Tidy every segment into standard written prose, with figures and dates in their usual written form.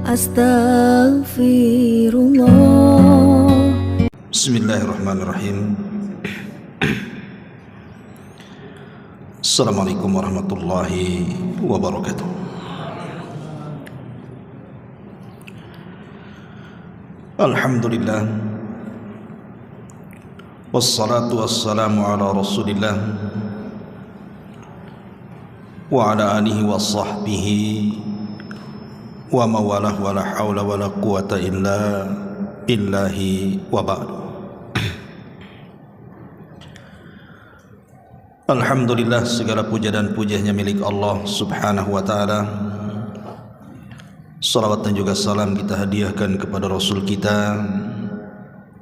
Astaghfirullah. Bismillahirrahmanirrahim. Assalamualaikum warahmatullahi wabarakatuh. Alhamdulillah, wassalatu wassalamu ala rasulillah wa ala alihi wa sahbihi wa mawalah wa la hawla wa la quwata illa billahi wa ba'd. Alhamdulillah, segala puja dan pujiannya milik Allah subhanahu wa ta'ala. Salawat dan juga salam kita hadiahkan kepada Rasul kita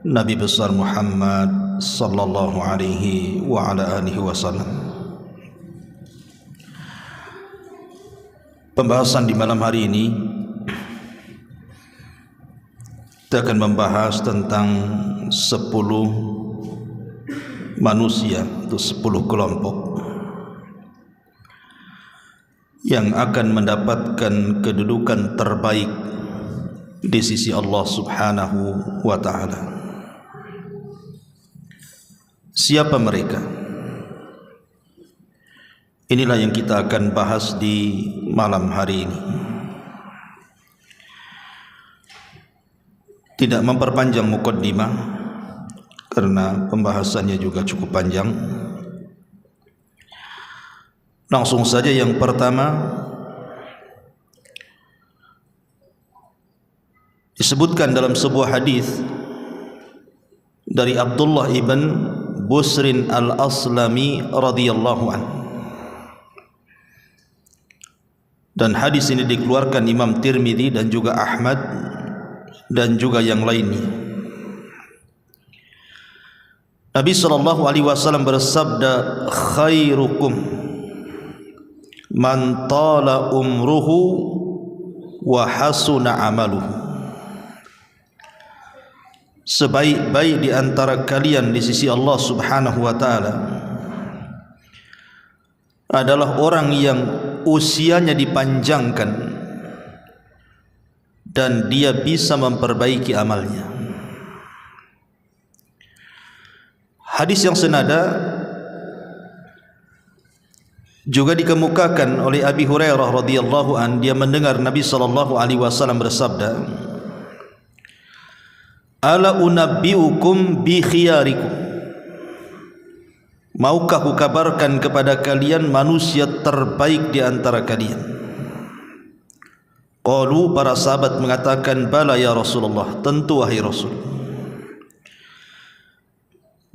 Nabi besar Muhammad sallallahu alaihi wa ala alihi wasallam. Pembahasan di malam hari ini kita akan membahas tentang 10 manusia atau 10 kelompok yang akan mendapatkan kedudukan terbaik di sisi Allah subhanahu wa ta'ala. Siapa mereka? Inilah yang kita akan bahas di malam hari ini. Tidak memperpanjang muqaddimah karena pembahasannya juga cukup panjang. Langsung saja yang pertama disebutkan dalam sebuah hadis dari Abdullah ibn Busrin al-Aslami radhiyallahu anhu. Dan hadis ini dikeluarkan Imam Tirmidzi dan juga Ahmad dan juga yang lainnya. Nabi sallallahu alaihi wasallam bersabda, khairukum man tala umruhu wa hasuna amaluhu. Sebaik-baik di antara kalian di sisi Allah subhanahu wa ta'ala adalah orang yang usianya dipanjangkan dan dia bisa memperbaiki amalnya. Hadis yang senada juga dikemukakan oleh Abi Hurairah radhiyallahu an. Dia mendengar Nabi sallallahu alaihi wasallam bersabda, ala unabbiukum bi khiyarikum. Maukah aku kabarkan kepada kalian manusia terbaik di antara kalian? Qalu, para sahabat mengatakan, bala ya Rasulullah, tentu wahai Rasul.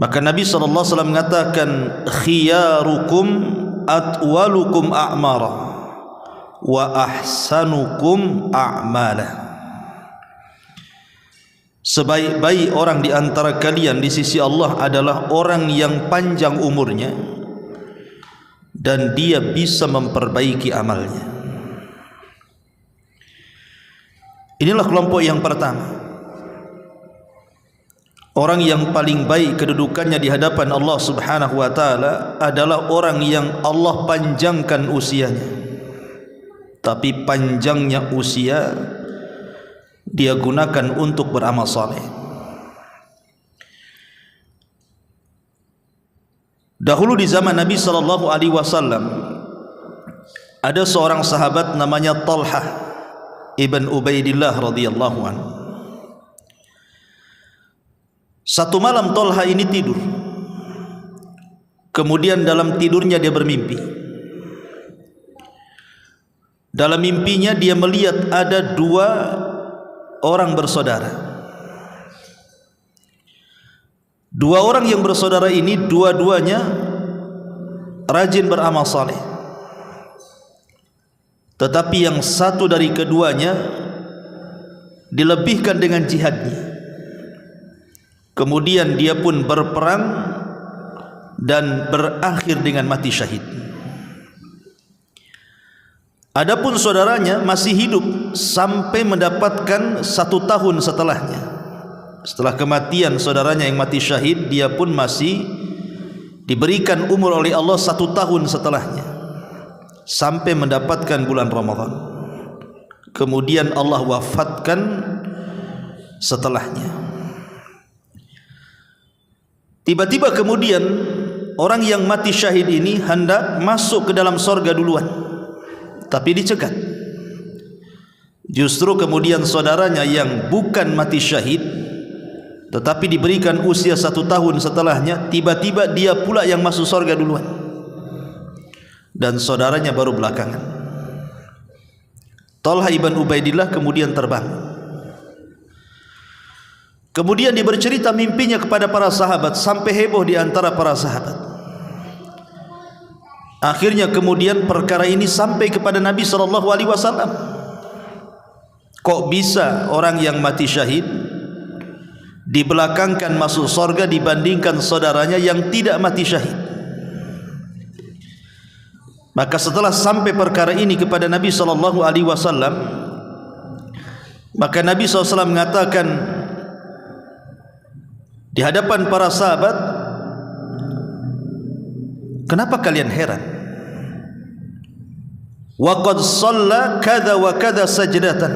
Maka Nabi SAW mengatakan, khiyarukum atwalukum a'mara wa ahsanukum a'mala. Sebaik-baik orang di antara kalian di sisi Allah adalah orang yang panjang umurnya dan dia bisa memperbaiki amalnya. Inilah kelompok yang pertama. Orang yang paling baik kedudukannya di hadapan Allah subhanahu wa ta'ala adalah orang yang Allah panjangkan usianya. Tapi panjangnya usia dia gunakan untuk beramal saleh. Dahulu di zaman Nabi sallallahu alaihi wasallam ada seorang sahabat namanya Talhah ibn Ubaidillah radhiyallahu anhu. Satu malam Talhah ini tidur. Kemudian dalam tidurnya dia bermimpi. Dalam mimpinya dia melihat ada 2 orang bersaudara. 2 orang yang bersaudara ini dua-duanya rajin beramal saleh. Tetapi yang satu dari keduanya dilebihkan dengan jihadnya. Kemudian dia pun berperang dan berakhir dengan mati syahid. Adapun saudaranya masih hidup sampai mendapatkan 1 tahun setelahnya. Setelah kematian saudaranya yang mati syahid, dia pun masih diberikan umur oleh Allah 1 tahun setelahnya sampai mendapatkan bulan Ramadan. kemudian Allah wafatkan setelahnya. Tiba-tiba kemudian orang yang mati syahid ini hendak masuk ke dalam sorga duluan, tapi dicegat. Justru kemudian saudaranya yang bukan mati syahid tetapi diberikan usia 1 tahun setelahnya, tiba-tiba dia pula yang masuk sorga duluan dan saudaranya baru belakangan. Talha ibn Ubaidillah kemudian terbang. Kemudian dia bercerita mimpinya kepada para sahabat, sampai heboh di antara para sahabat. Akhirnya kemudian perkara ini sampai kepada Nabi SAW. Kok bisa orang yang mati syahid dibelakangkan masuk sorga dibandingkan saudaranya yang tidak mati syahid? Maka setelah sampai perkara ini kepada Nabi SAW, maka Nabi SAW mengatakan di hadapan para sahabat, kenapa kalian heran? Wa qad shalla kadza wa kadza sajdatan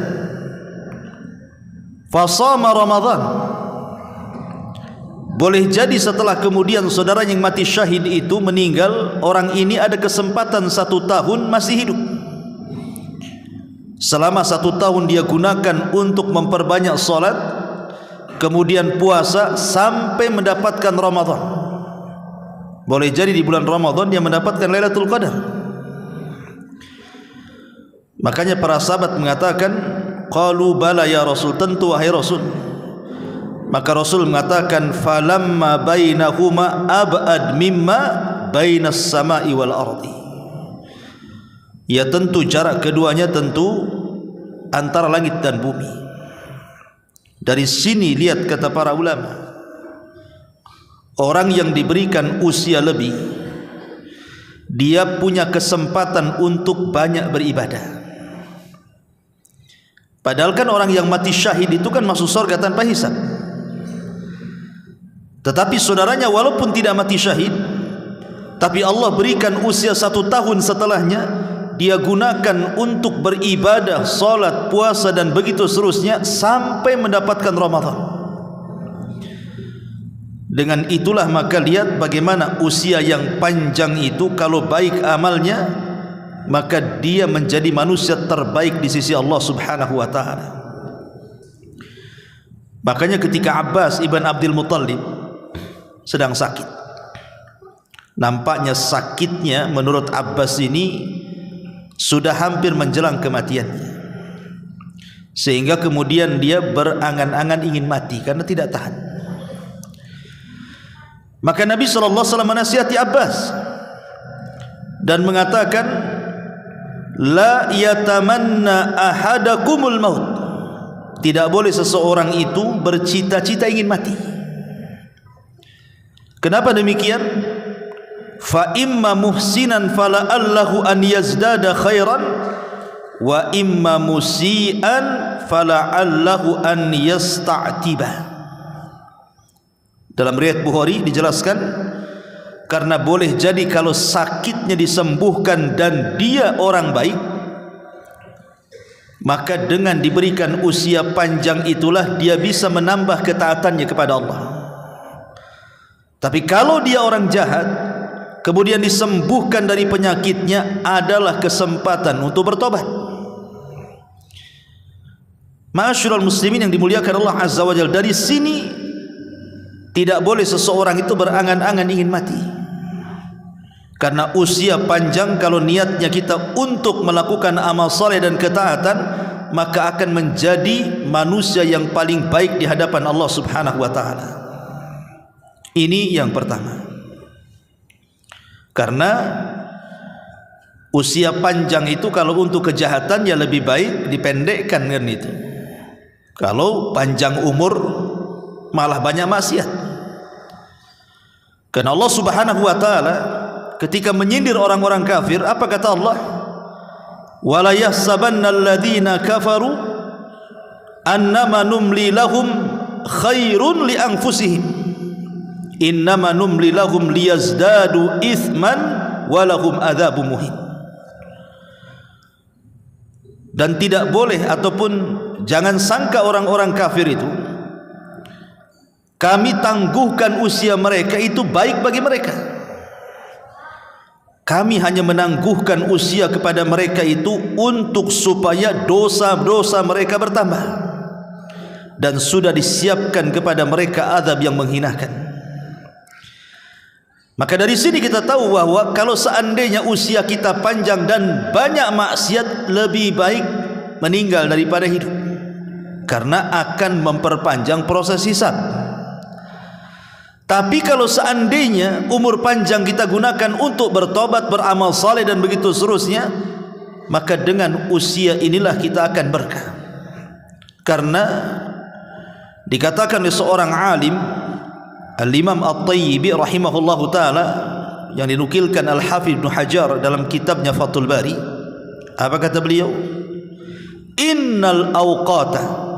fa shama Ramadan. Boleh jadi setelah kemudian saudara yang mati syahid itu meninggal, orang ini ada kesempatan 1 tahun masih hidup. Selama 1 tahun dia gunakan untuk memperbanyak salat, kemudian puasa sampai mendapatkan Ramadan. Boleh jadi di bulan Ramadan dia mendapatkan Lailatul Qadar. Makanya para sahabat mengatakan, qalu bala ya Rasul, tentu wahai Rasul. Maka Rasul mengatakan, falamma bainahuma ab'ad mimma bainas sama'i wal ardi. Ya tentu jarak keduanya tentu antara langit dan bumi. Dari sini lihat kata para ulama, orang yang diberikan usia lebih, dia punya kesempatan untuk banyak beribadah. Padahal kan orang yang mati syahid itu kan masuk surga tanpa hisab. Tetapi saudaranya walaupun tidak mati syahid, tapi Allah berikan usia 1 tahun setelahnya, dia gunakan untuk beribadah, salat, puasa dan begitu seterusnya sampai mendapatkan Ramadan. Dengan itulah maka lihat bagaimana usia yang panjang itu, kalau baik amalnya, maka dia menjadi manusia terbaik di sisi Allah Subhanahu wa taala. Makanya ketika Abbas ibn Abdul Muttalib sedang sakit, nampaknya sakitnya menurut Abbas ini sudah hampir menjelang kematiannya, sehingga kemudian dia berangan-angan ingin mati karena tidak tahan. Maka Nabi SAW menasihati Abbas dan mengatakan, la yatamanna ahadakumul maut. Tidak boleh seseorang itu bercita-cita ingin mati. Kenapa demikian? Fa imma muhsinan fala allahu an yazdada khairan wa imma musian fala allahu an yasta'tiba. Dalam riwayat Bukhari dijelaskan, karena boleh jadi kalau sakitnya disembuhkan dan dia orang baik, maka dengan diberikan usia panjang itulah dia bisa menambah ketaatannya kepada Allah. Tapi kalau dia orang jahat, kemudian disembuhkan dari penyakitnya, adalah kesempatan untuk bertobat. Ma'asyiral muslimin yang dimuliakan Allah Azza wa Jalla, dari sini tidak boleh seseorang itu berangan-angan ingin mati. Karena usia panjang, kalau niatnya kita untuk melakukan amal saleh dan ketaatan, maka akan menjadi manusia yang paling baik di hadapan Allah Subhanahu wa taala. Ini yang pertama. Karena usia panjang itu kalau untuk kejahatan ya lebih baik dipendekkan kan itu. Kalau panjang umur malah banyak maksiat. Karena Allah Subhanahu wa taala ketika menyindir orang-orang kafir, apa kata Allah? Wala yahsabanna alladhina kafaru annama numli lahum khairun li anfusihim innama numli lahum liyazdadu ithman walahum adzabun muhin. Dan tidak boleh ataupun jangan sangka orang-orang kafir itu kami tangguhkan usia mereka itu baik bagi mereka. Kami hanya menangguhkan usia kepada mereka itu untuk supaya dosa-dosa mereka bertambah, dan sudah disiapkan kepada mereka azab yang menghinakan. Maka dari sini kita tahu bahwa kalau seandainya usia kita panjang dan banyak maksiat, lebih baik meninggal daripada hidup, karena akan memperpanjang proses hisab. Tapi kalau seandainya umur panjang kita gunakan untuk bertobat, beramal saleh dan begitu seterusnya, maka dengan usia inilah kita akan berkah. Karena dikatakan oleh seorang alim, Al-Imam At-Tayyibi rahimahullahu ta'ala, yang dinukilkan Al-Hafidh Ibn Hajar dalam kitabnya Fathul Bari, apa kata beliau? Innal awqata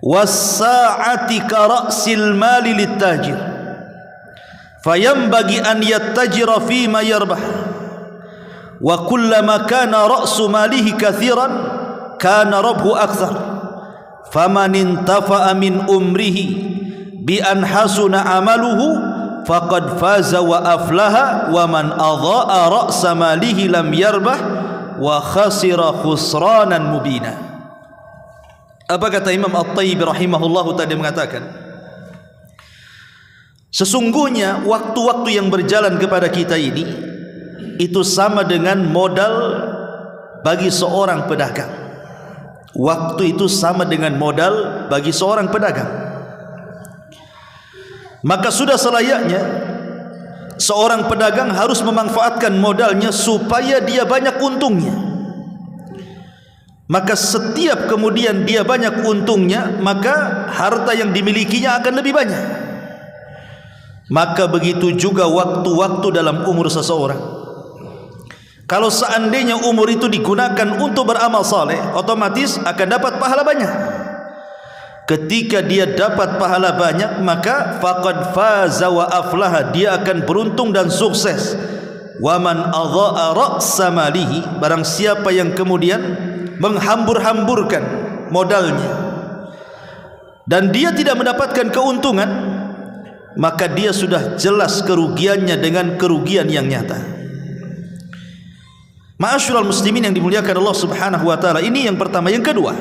was-sa'ati ka ra'sil mali lit-tajir fayambagi an yattajira fima yarbah wa kullama kana ra'su malihi kathiran kana rabhu akthar faman intafa'a min umrihi bi an hasuna amaluhu faqad faza wa aflaha wa man adha'a ra'sa malihi lam yarbah wa khasira khusranan mubina. Apa kata Imam At-Tayyibi rahimahullahu ta'ala? Mengatakan, sesungguhnya waktu-waktu yang berjalan kepada kita ini itu sama dengan modal bagi seorang pedagang. Waktu itu sama dengan modal bagi seorang pedagang. Maka sudah selayaknya seorang pedagang harus memanfaatkan modalnya supaya dia banyak untungnya. Maka setiap kemudian dia banyak untungnya, maka harta yang dimilikinya akan lebih banyak. Maka begitu juga waktu-waktu dalam umur seseorang. Kalau seandainya umur itu digunakan untuk beramal saleh, otomatis akan dapat pahala banyak. Ketika dia dapat pahala banyak, maka faqad faza wa aflaha, dia akan beruntung dan sukses. Wa man adha'a ra'sa malihi, barang siapa yang kemudian menghambur-hamburkan modalnya dan dia tidak mendapatkan keuntungan, maka dia sudah jelas kerugiannya dengan kerugian yang nyata. Ma'asyiral muslimin yang dimuliakan Allah Subhanahu wa taala, ini yang pertama. Yang kedua,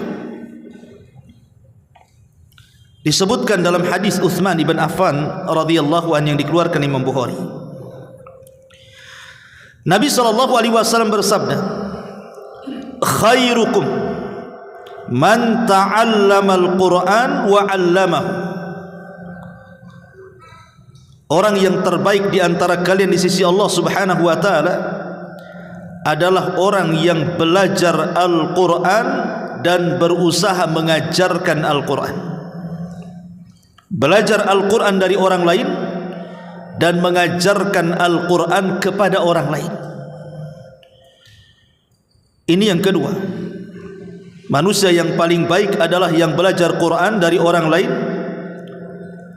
disebutkan dalam hadis Utsman ibn Affan radhiyallahu anhu yang dikeluarkan Imam Bukhari. Nabi sallallahu alaihi wasallam bersabda, khairukum man ta'allamal Qur'an wa 'allamahu. Orang yang terbaik di antara kalian di sisi Allah Subhanahu wa taala adalah orang yang belajar Al-Qur'an dan berusaha mengajarkan Al-Qur'an. Belajar Al-Quran dari orang lain dan mengajarkan Al-Quran kepada orang lain. Ini yang kedua. Manusia yang paling baik adalah yang belajar Quran dari orang lain,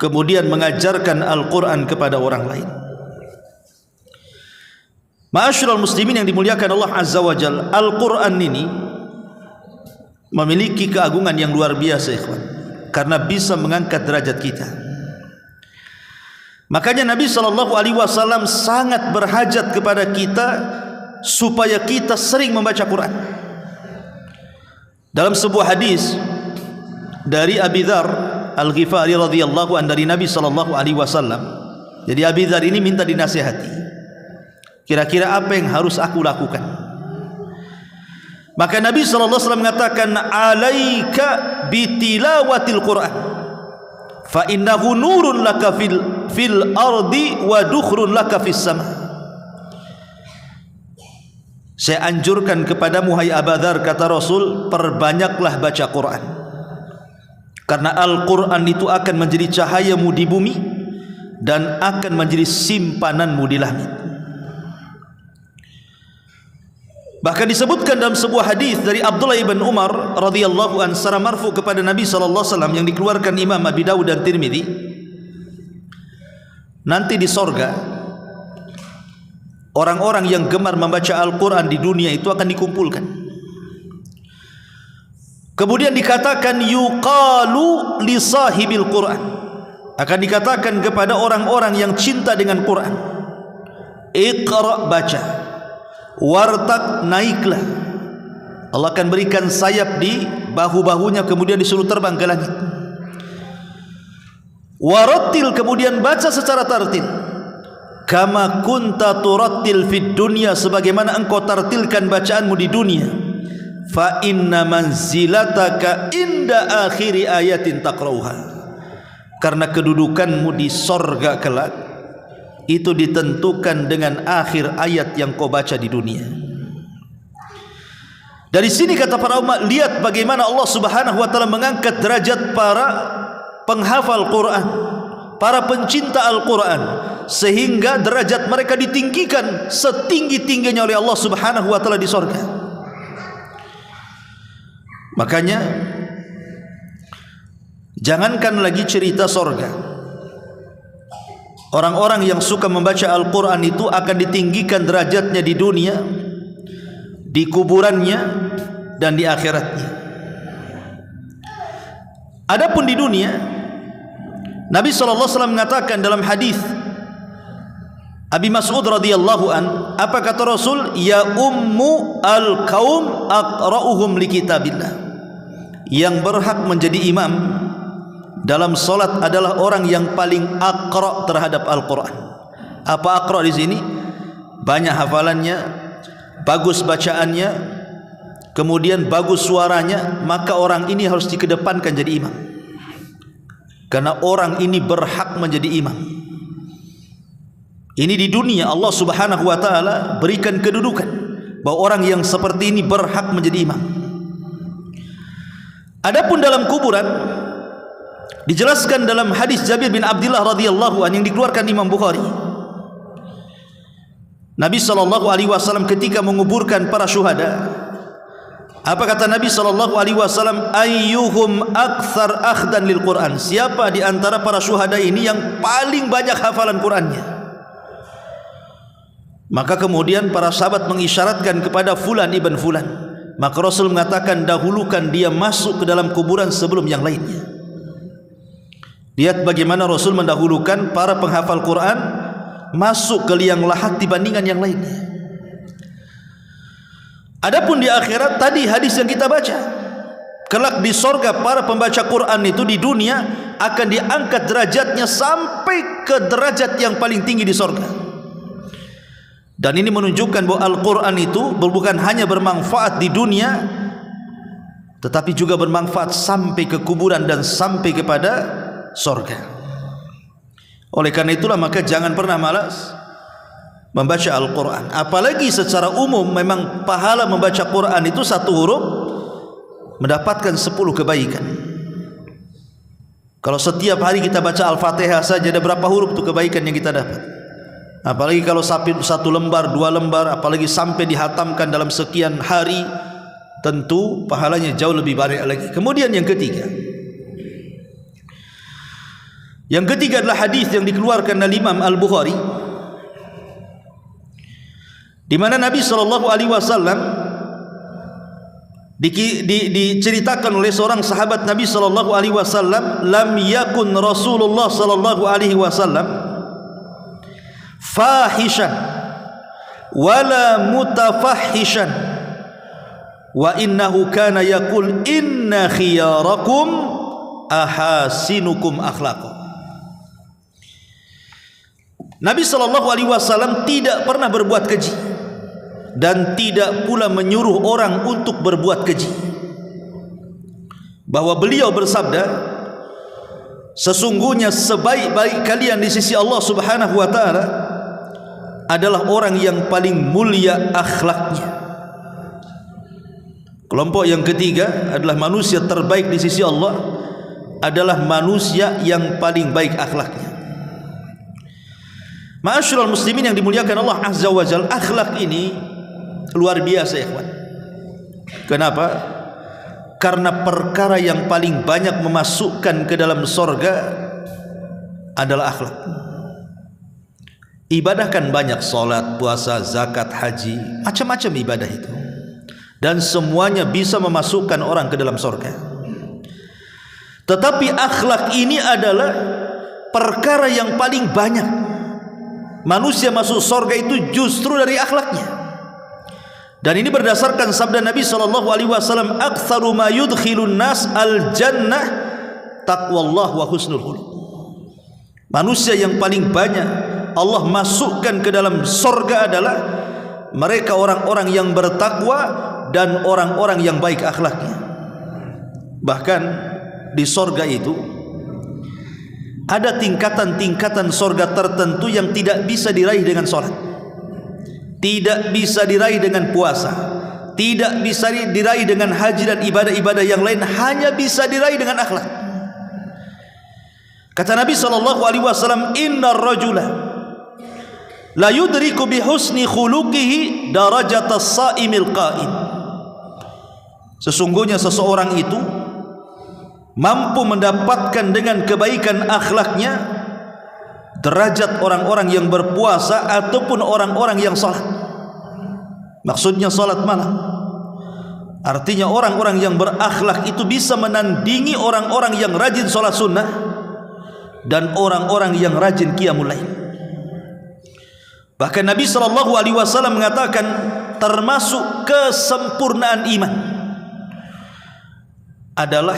kemudian mengajarkan Al-Quran kepada orang lain. Ma'asyiral muslimin yang dimuliakan Allah Azza wa Jalla, Al-Quran ini memiliki keagungan yang luar biasa, ikhwan, karena bisa mengangkat derajat kita. Makanya Nabi SAW sangat berhajat kepada kita supaya kita sering membaca Quran. Dalam sebuah hadis dari Abi Dzar Al-Ghifari radhiyallahu anhu dari Nabi SAW, jadi Abi Dzar ini minta dinasihati, kira-kira apa yang harus aku lakukan. Maka Nabi SAW mengatakan, alaika bitilawatil Quran fa innahu nurun laka fil ardi wa dukhrun laka fis sama. Saya anjurkan kepadamu hai Abu Dzar, kata Rasul, perbanyaklah baca Quran, karena Al-Quran itu akan menjadi cahayamu di bumi dan akan menjadi simpananmu di langit. Bahkan disebutkan dalam sebuah hadis dari Abdullah ibn Umar radhiyallahu anhu secara marfu kepada Nabi sallallahu alaihi wasallam yang dikeluarkan Imam Abi Dawud dan Tirmidzi, nanti di sorga orang-orang yang gemar membaca Al-Quran di dunia itu akan dikumpulkan. Kemudian dikatakan yuqalu li sahibil Quran, akan dikatakan kepada orang-orang yang cinta dengan Quran, iqra, baca, wartaq, naiklah. Allah akan berikan sayap di bahu-bahunya, kemudian disuruh terbang ke langit. Warattil, kemudian baca secara tartil, kama kunta turattil fid dunya, sebagaimana engkau tartilkan bacaanmu di dunia. Fa inna manzilataka inda akhiri ayatin taqrauha, karena kedudukanmu di sorga kelak itu ditentukan dengan akhir ayat yang kau baca di dunia. Dari sini kata para ulama, lihat bagaimana Allah Subhanahu wa taala mengangkat derajat para penghafal Quran, para pencinta Al-Quran, sehingga derajat mereka ditinggikan setinggi-tingginya oleh Allah Subhanahu wa taala di sorga. Makanya jangankan lagi cerita sorga, orang-orang yang suka membaca Al-Quran itu akan ditinggikan derajatnya di dunia, di kuburannya, dan di akhiratnya. Adapun di dunia, Nabi SAW mengatakan dalam hadis Abi Mas'ud radhiyallahu an, apa kata Rasul? Ya ummu al-qaum aqra'uhum li kitabillah. Yang berhak menjadi imam dalam solat adalah orang yang paling aqra' terhadap Al-Quran. Apa aqra' di sini? Banyak hafalannya, bagus bacaannya, kemudian bagus suaranya, maka orang ini harus dikedepankan jadi imam, karena orang ini berhak menjadi imam. Ini di dunia Allah Subhanahu wa taala berikan kedudukan bahwa orang yang seperti ini berhak menjadi imam. Adapun dalam kuburan, dijelaskan dalam hadis Jabir bin Abdullah radhiyallahu anhu yang dikeluarkan Imam Bukhari. Nabi SAW ketika menguburkan para syuhada, apa kata Nabi SAW? Ayyuhum akthar akhdan lil Quran. Siapa di antara para syuhada ini yang paling banyak hafalan Qurannya? Maka kemudian para sahabat mengisyaratkan kepada Fulan ibn Fulan. Maka Rasul mengatakan, dahulukan dia masuk ke dalam kuburan sebelum yang lainnya. Lihat bagaimana Rasul mendahulukan para penghafal Quran masuk ke liang lahat dibandingkan yang lainnya. Adapun di akhirat, tadi hadis yang kita baca, kelak di sorga para pembaca Quran itu di dunia akan diangkat derajatnya sampai ke derajat yang paling tinggi di sorga. Dan ini menunjukkan bahwa Al-Quran itu bukan hanya bermanfaat di dunia, tetapi juga bermanfaat sampai ke kuburan dan sampai kepada sorga. Oleh karena itulah maka jangan pernah malas membaca Al-Quran. Apalagi secara umum memang pahala membaca Quran itu satu huruf mendapatkan 10 kebaikan. Kalau setiap hari kita baca Al-Fatihah saja, ada berapa huruf itu kebaikan yang kita dapat? Apalagi kalau satu lembar, 2 lembar, apalagi sampai dihatamkan dalam sekian hari, tentu pahalanya jauh lebih banyak lagi. Kemudian yang ketiga adalah hadis yang dikeluarkan oleh Imam Al-Bukhari, di mana Nabi SAW diceritakan oleh seorang sahabat Nabi SAW, lam yakun Rasulullah SAW fahishan wala mutafahishan wa innahu kana yaqul inna khiyarakum ahasinukum akhlaqan. Nabi SAW tidak pernah berbuat keji dan tidak pula menyuruh orang untuk berbuat keji. Bahwa beliau bersabda, sesungguhnya sebaik-baik kalian di sisi Allah Subhanahu wa taala adalah orang yang paling mulia akhlaknya. Kelompok yang ketiga adalah manusia terbaik di sisi Allah adalah manusia yang paling baik akhlaknya. Ma'asyiral muslimin yang dimuliakan Allah Azza wa Jalla, akhlak ini luar biasa ya kawan. Kenapa? Karena perkara yang paling banyak memasukkan ke dalam sorga adalah akhlak. Ibadah kan banyak, salat, puasa, zakat, haji, macam-macam ibadah itu. dan semuanya bisa memasukkan orang ke dalam surga. Tetapi akhlak ini adalah perkara yang paling banyak manusia masuk surga itu justru dari akhlaknya. Dan ini berdasarkan sabda Nabi SAW, "Aktsaru ma yudkhilun nas al-jannah taqwallah wa husnul khuluq." Manusia yang paling banyak Allah masukkan ke dalam surga adalah mereka orang-orang yang bertakwa dan orang-orang yang baik akhlaknya. Bahkan di surga itu ada tingkatan-tingkatan surga tertentu yang tidak bisa diraih dengan sholat, tidak bisa diraih dengan puasa, tidak bisa diraih dengan haji dan ibadah-ibadah yang lain, hanya bisa diraih dengan akhlak. Kata Nabi SAW, "Innar rajula la yudriku bi husni khuluqihi darajatas sa'imil qa'im." Sesungguhnya seseorang itu mampu mendapatkan dengan kebaikan akhlaknya derajat orang-orang yang berpuasa ataupun orang-orang yang salat. Maksudnya salat malam. Artinya orang-orang yang berakhlak itu bisa menandingi orang-orang yang rajin salat sunnah dan orang-orang yang rajin qiyamul lail. Bahkan Nabi SAW mengatakan termasuk kesempurnaan iman adalah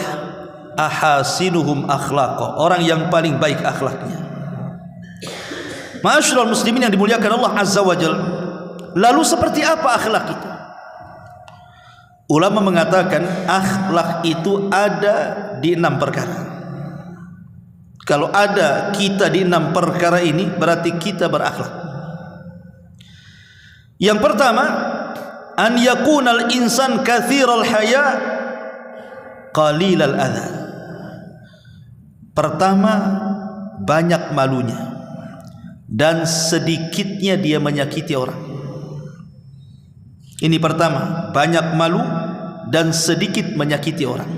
ahasinuhum akhlaqa, orang yang paling baik akhlaknya. Ma'asyiral muslimin yang dimuliakan Allah Azza wa Jalla, lalu seperti apa akhlak itu? Ulama mengatakan akhlak itu ada di 6 perkara. Kalau ada kita di 6 perkara ini, berarti kita berakhlak. Yang pertama, an yakunal insan katsiral haya qalilal adza. Pertama, banyak malunya dan sedikitnya dia menyakiti orang. Ini pertama, banyak malu dan sedikit menyakiti orang.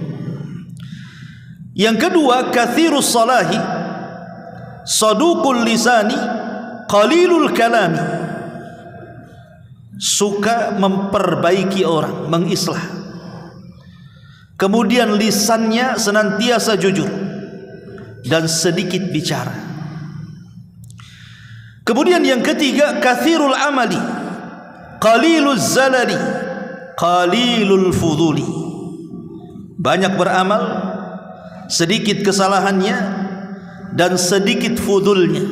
Yang kedua, katsirus salahi saduqul lisani qalilul kalami. Suka memperbaiki orang, mengislah. Kemudian lisannya senantiasa jujur dan sedikit bicara. Kemudian yang ketiga, katsirul amali qaliluz zalali qalilul fuduli. Banyak beramal, sedikit kesalahannya dan sedikit fudulnya.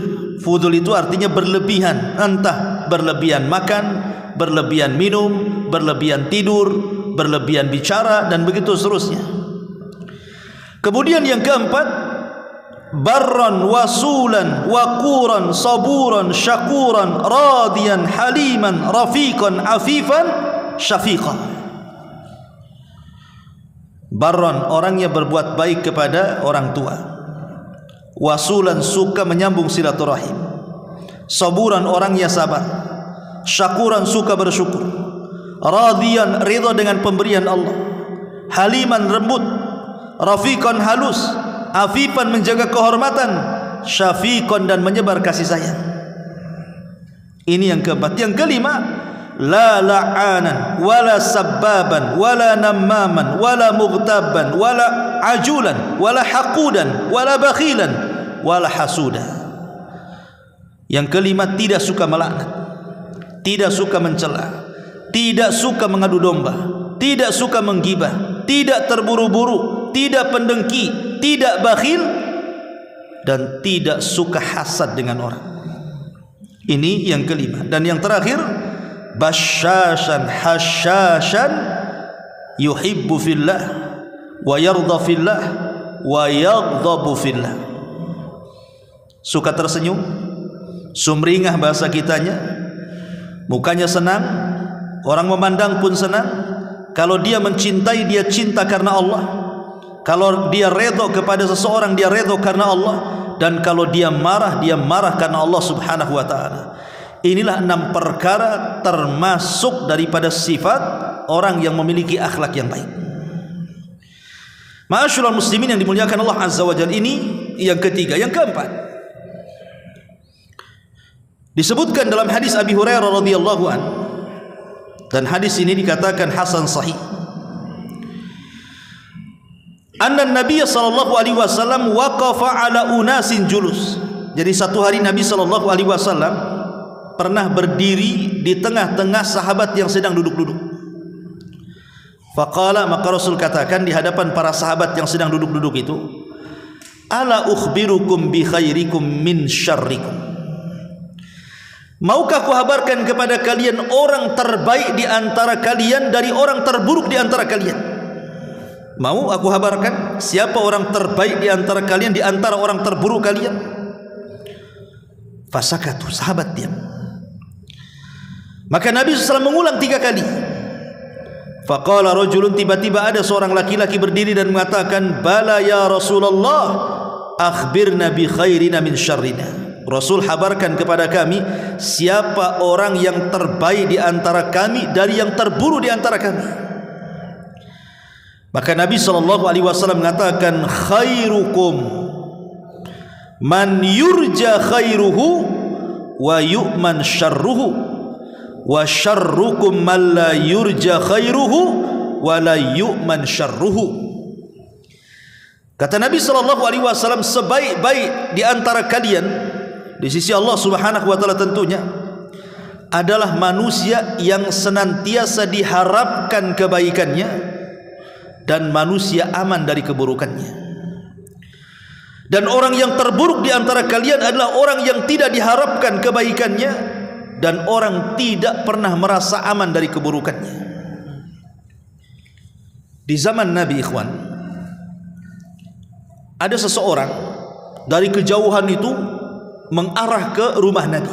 Fudul itu artinya berlebihan, entah berlebihan makan, berlebihan minum, berlebihan tidur, berlebihan bicara, dan begitu seterusnya. Kemudian yang keempat, barran wasulan waquran saburan syakuran radiyan haliman rafiqan afifan syafiqan. Barron, orangnya berbuat baik kepada orang tua. Wasulan, suka menyambung silaturahim. Saburan, orangnya sabar. Syakuran, suka bersyukur. Radiyan, ridha dengan pemberian Allah. Haliman, lembut. Rafiqan, halus. Afifan, menjaga kehormatan. Syafiqan, dan menyebar kasih sayang. Ini yang keempat. Yang kelima, la la'anan wala sabbaban wala nammaman wala mughtaban wala ajulan wala haqudan wala bakhilan wala hasuda. Yang kelima, tidak suka melaknat, tidak suka mencela, tidak suka mengadu domba, tidak suka menggibah, tidak terburu-buru, tidak pendengki, tidak bakhil, dan tidak suka hasad dengan orang. Ini yang kelima. Dan yang terakhir, basyashan hasyashan yuhibbu fillah wa yarda fillah wa yaghdabu fillah. Suka tersenyum, sumringah bahasa kitanya, mukanya senang, orang memandang pun senang. Kalau dia mencintai, dia cinta karena Allah. Kalau dia redha kepada seseorang, dia redha karena Allah. Dan kalau dia marah karena Allah Subhanahu wa ta'ala. Inilah 6 perkara termasuk daripada sifat orang yang memiliki akhlak yang baik. Ma'asyiral muslimin yang dimuliakan Allah Azza wa Jalla, ini yang ketiga. Yang keempat, disebutkan dalam hadis Abi Hurairah radhiyallahu anhu, Dan hadis ini dikatakan hasan sahih. Anna Nabi sallallahu alaihi wasallam waqafa ala unasin julus. Jadi satu hari Nabi sallallahu alaihi wasallam pernah berdiri di tengah-tengah sahabat yang sedang duduk-duduk. Faqala, maka Rasul katakan di hadapan para sahabat yang sedang duduk-duduk itu, ala ukhbirukum bi khairikum min syarrikum. Maukah aku kabarkan kepada kalian orang terbaik di antara kalian dari orang terburuk di antara kalian? Mau aku kabarkan siapa orang terbaik di antara kalian di antara orang terburuk kalian? Fasakatu, sahabat diam. Maka Nabi SAW mengulang 3 kali. Faqala rajulun, tiba-tiba ada seorang laki-laki berdiri dan mengatakan, bala ya Rasulullah, akhbirna bi khairina min syarrina. Rasul, habarkan kepada kami siapa orang yang terbaik di antara kami dari yang terburuk di antara kami. Maka Nabi SAW mengatakan, khairukum man yurja khairuhu wa yu'man syarruhu wa syarrukum man la yurja khairuhu wa la yu'man syarruhu. Kata Nabi SAW, sebaik-baik di antara kalian di sisi Allah Subhanahu wa taala tentunya adalah manusia yang senantiasa diharapkan kebaikannya dan manusia aman dari keburukannya. Dan orang yang terburuk di antara kalian adalah orang yang tidak diharapkan kebaikannya dan orang tidak pernah merasa aman dari keburukannya. Di zaman Nabi, ikhwan, ada seseorang dari kejauhan itu mengarah ke rumah Nabi.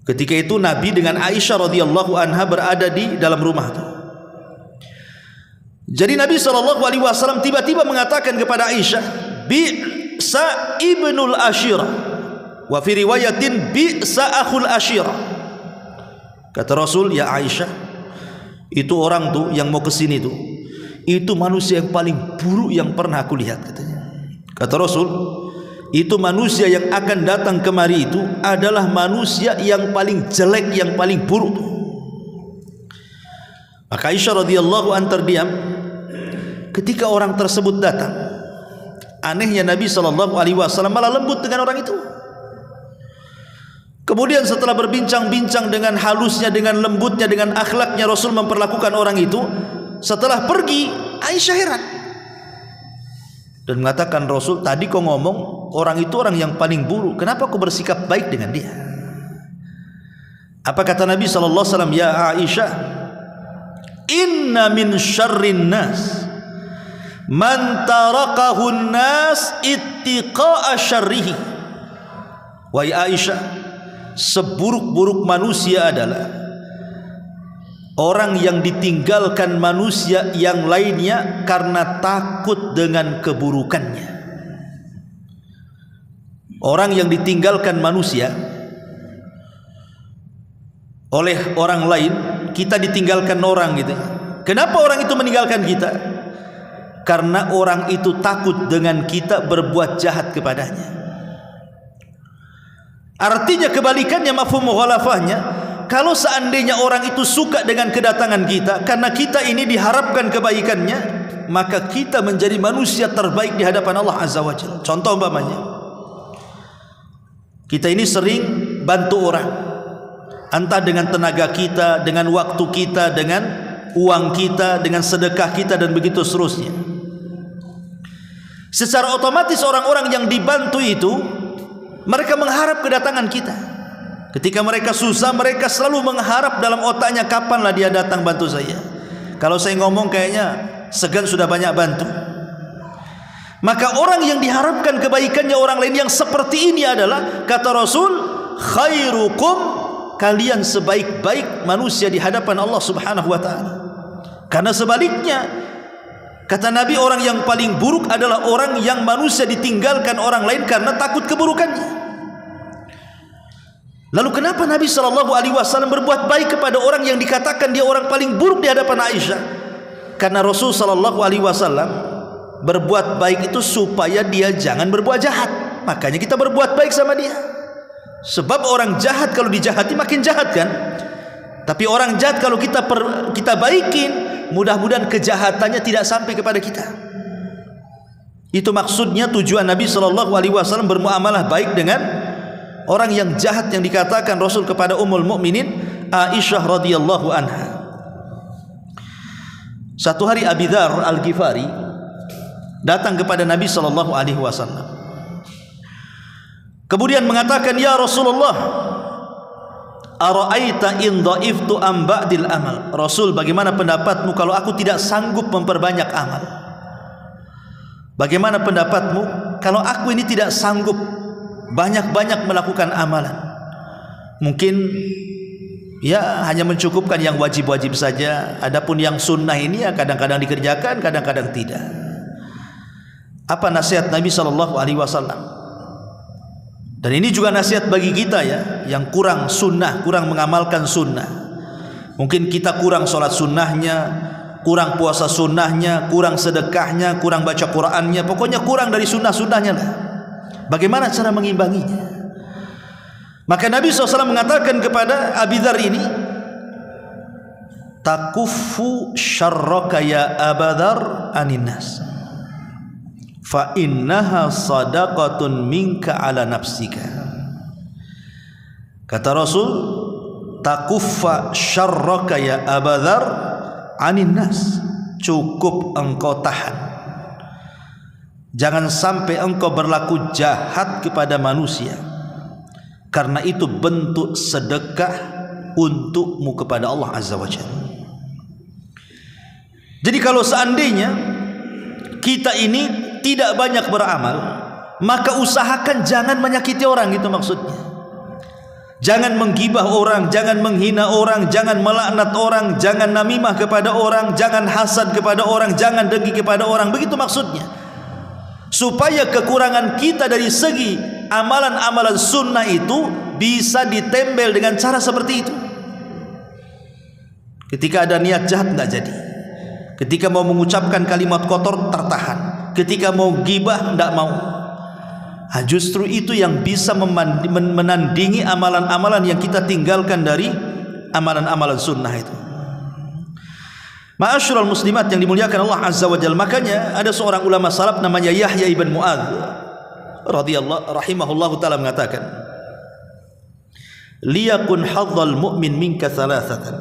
Ketika itu Nabi dengan Aisyah radhiyallahu anha berada di dalam rumah itu. Jadi Nabi SAW tiba-tiba mengatakan kepada Aisyah, bi'sa ibnul ashirah, wa fi riwayatin bi'sa akhul ashirah. Kata Rasul, ya Aisyah, itu orang tuh yang mau kesini tuh, itu manusia yang paling buruk yang pernah aku lihat, katanya. Kata Rasul, itu manusia yang akan datang kemari itu adalah manusia yang paling jelek, yang paling buruk. Maka Aisyah radhiyallahu anha terdiam ketika orang tersebut datang. Anehnya Nabi SAW malah lembut dengan orang itu. Kemudian setelah berbincang-bincang dengan halusnya, dengan lembutnya, dengan akhlaknya Rasul memperlakukan orang itu, setelah pergi Aisyah heran dan mengatakan, Rasul, tadi kau ngomong orang itu orang yang paling buruk, kenapa kau bersikap baik dengan dia? Apa kata Nabi SAW? Ya Aisyah, inna min syarrin nas man tarakahun nas ittiqa'a syarrihi. Wahai Aisyah, seburuk-buruk manusia adalah orang yang ditinggalkan manusia yang lainnya karena takut dengan keburukannya. Orang yang ditinggalkan manusia oleh orang lain, kita ditinggalkan orang gitu. Kenapa orang itu meninggalkan kita? Karena orang itu takut dengan kita berbuat jahat kepadanya. Artinya kebalikannya, mafhum mukhalafahnya, kalau seandainya orang itu suka dengan kedatangan kita karena kita ini diharapkan kebaikannya, maka kita menjadi manusia terbaik di hadapan Allah Azza wa Jalla. Contoh umpamanya, kita ini sering bantu orang, entah dengan tenaga kita, dengan waktu kita, dengan uang kita, dengan sedekah kita, dan begitu seterusnya. Secara otomatis orang-orang yang dibantu itu mereka mengharap kedatangan kita. Ketika mereka susah, mereka selalu mengharap dalam otaknya, kapanlah dia datang bantu saya. Kalau saya ngomong kayaknya segan sudah banyak bantu. Maka orang yang diharapkan kebaikannya orang lain yang seperti ini adalah, kata Rasul, khairukum, kalian sebaik-baik manusia di hadapan Allah Subhanahu wa taala. Karena sebaliknya, kata Nabi, orang yang paling buruk adalah orang yang manusia ditinggalkan orang lain karena takut keburukannya. Lalu kenapa Nabi SAW berbuat baik kepada orang yang dikatakan dia orang paling buruk di hadapan Aisyah? Karena Rasul SAW berbuat baik itu supaya dia jangan berbuat jahat. Makanya kita berbuat baik sama dia. Sebab orang jahat kalau dijahati makin jahat kan. Tapi orang jahat kalau kita baikin, mudah-mudahan kejahatannya tidak sampai kepada kita. Itu maksudnya tujuan Nabi SAW bermuamalah baik dengan orang yang jahat yang dikatakan Rasul kepada Ummul Mukminin Aisyah radhiyallahu anha. Satu hari Abi Dzar Al-Ghifari datang kepada Nabi SAW. Kemudian mengatakan, "Ya Rasulullah, ara'aita in dha'iftu am ba'dil amal?" Rasul, bagaimana pendapatmu kalau aku tidak sanggup memperbanyak amal? Bagaimana pendapatmu kalau aku ini tidak sanggup banyak-banyak melakukan amalan? Mungkin ya hanya mencukupkan yang wajib-wajib saja. Adapun yang sunnah ini ya kadang-kadang dikerjakan, kadang-kadang tidak. Apa nasihat Nabi SAW? Dan ini juga nasihat bagi kita ya, yang kurang sunnah, kurang mengamalkan sunnah. Mungkin kita kurang sholat sunnahnya, kurang puasa sunnahnya, kurang sedekahnya, kurang baca Qur'annya, pokoknya kurang dari sunnah-sunnahnya lah. Bagaimana cara mengimbanginya? Maka Nabi SAW mengatakan kepada Abi Dzar ini, "Takuffu syarraka ya Aba Dzar anin nas, fa innaha sadaqatun minka ala nafsika." Kata Rasul, "Takuffa syarraka ya Aba Dzar anin nas." Cukup engkau tahan, jangan sampai engkau berlaku jahat kepada manusia, karena itu bentuk sedekah untukmu kepada Allah Azza wa Jalla. Jadi kalau seandainya kita ini tidak banyak beramal, maka usahakan jangan menyakiti orang, gitu maksudnya. Jangan menggibah orang, jangan menghina orang, jangan melaknat orang, jangan namimah kepada orang, jangan hasad kepada orang, jangan dengki kepada orang. Begitu maksudnya, supaya kekurangan kita dari segi amalan-amalan sunnah itu bisa ditempel dengan cara seperti itu. Ketika ada niat jahat tidak jadi, ketika mau mengucapkan kalimat kotor tertahan, ketika mau gibah tidak mau. Justru itu yang bisa menandingi amalan-amalan yang kita tinggalkan dari amalan-amalan sunnah itu. Ma'asyiral muslimat yang dimuliakan Allah Azza wa Jalla. Makanya ada seorang ulama salaf namanya Yahya ibn Mu'adz rahimahullahu ta'ala mengatakan, "Liyakun hadzal mu'min minka thalathatan."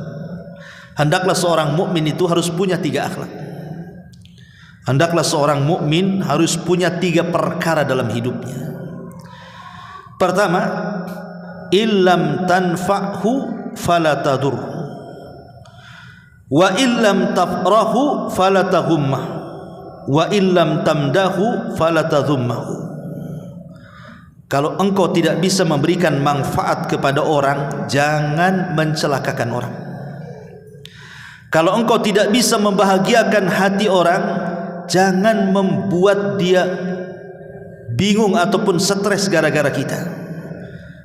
Hendaklah seorang mukmin itu harus punya 3 akhlak. Hendaklah seorang mukmin harus punya 3 perkara dalam hidupnya. Pertama, illam tanfa'hu fala tadurhu, wa illam tafrahu fala taghumma, wa illam tamdahu fala tadhummahu. Kalau engkau tidak bisa memberikan manfaat kepada orang, jangan mencelakakan orang. Kalau engkau tidak bisa membahagiakan hati orang, jangan membuat dia bingung ataupun stres gara-gara kita.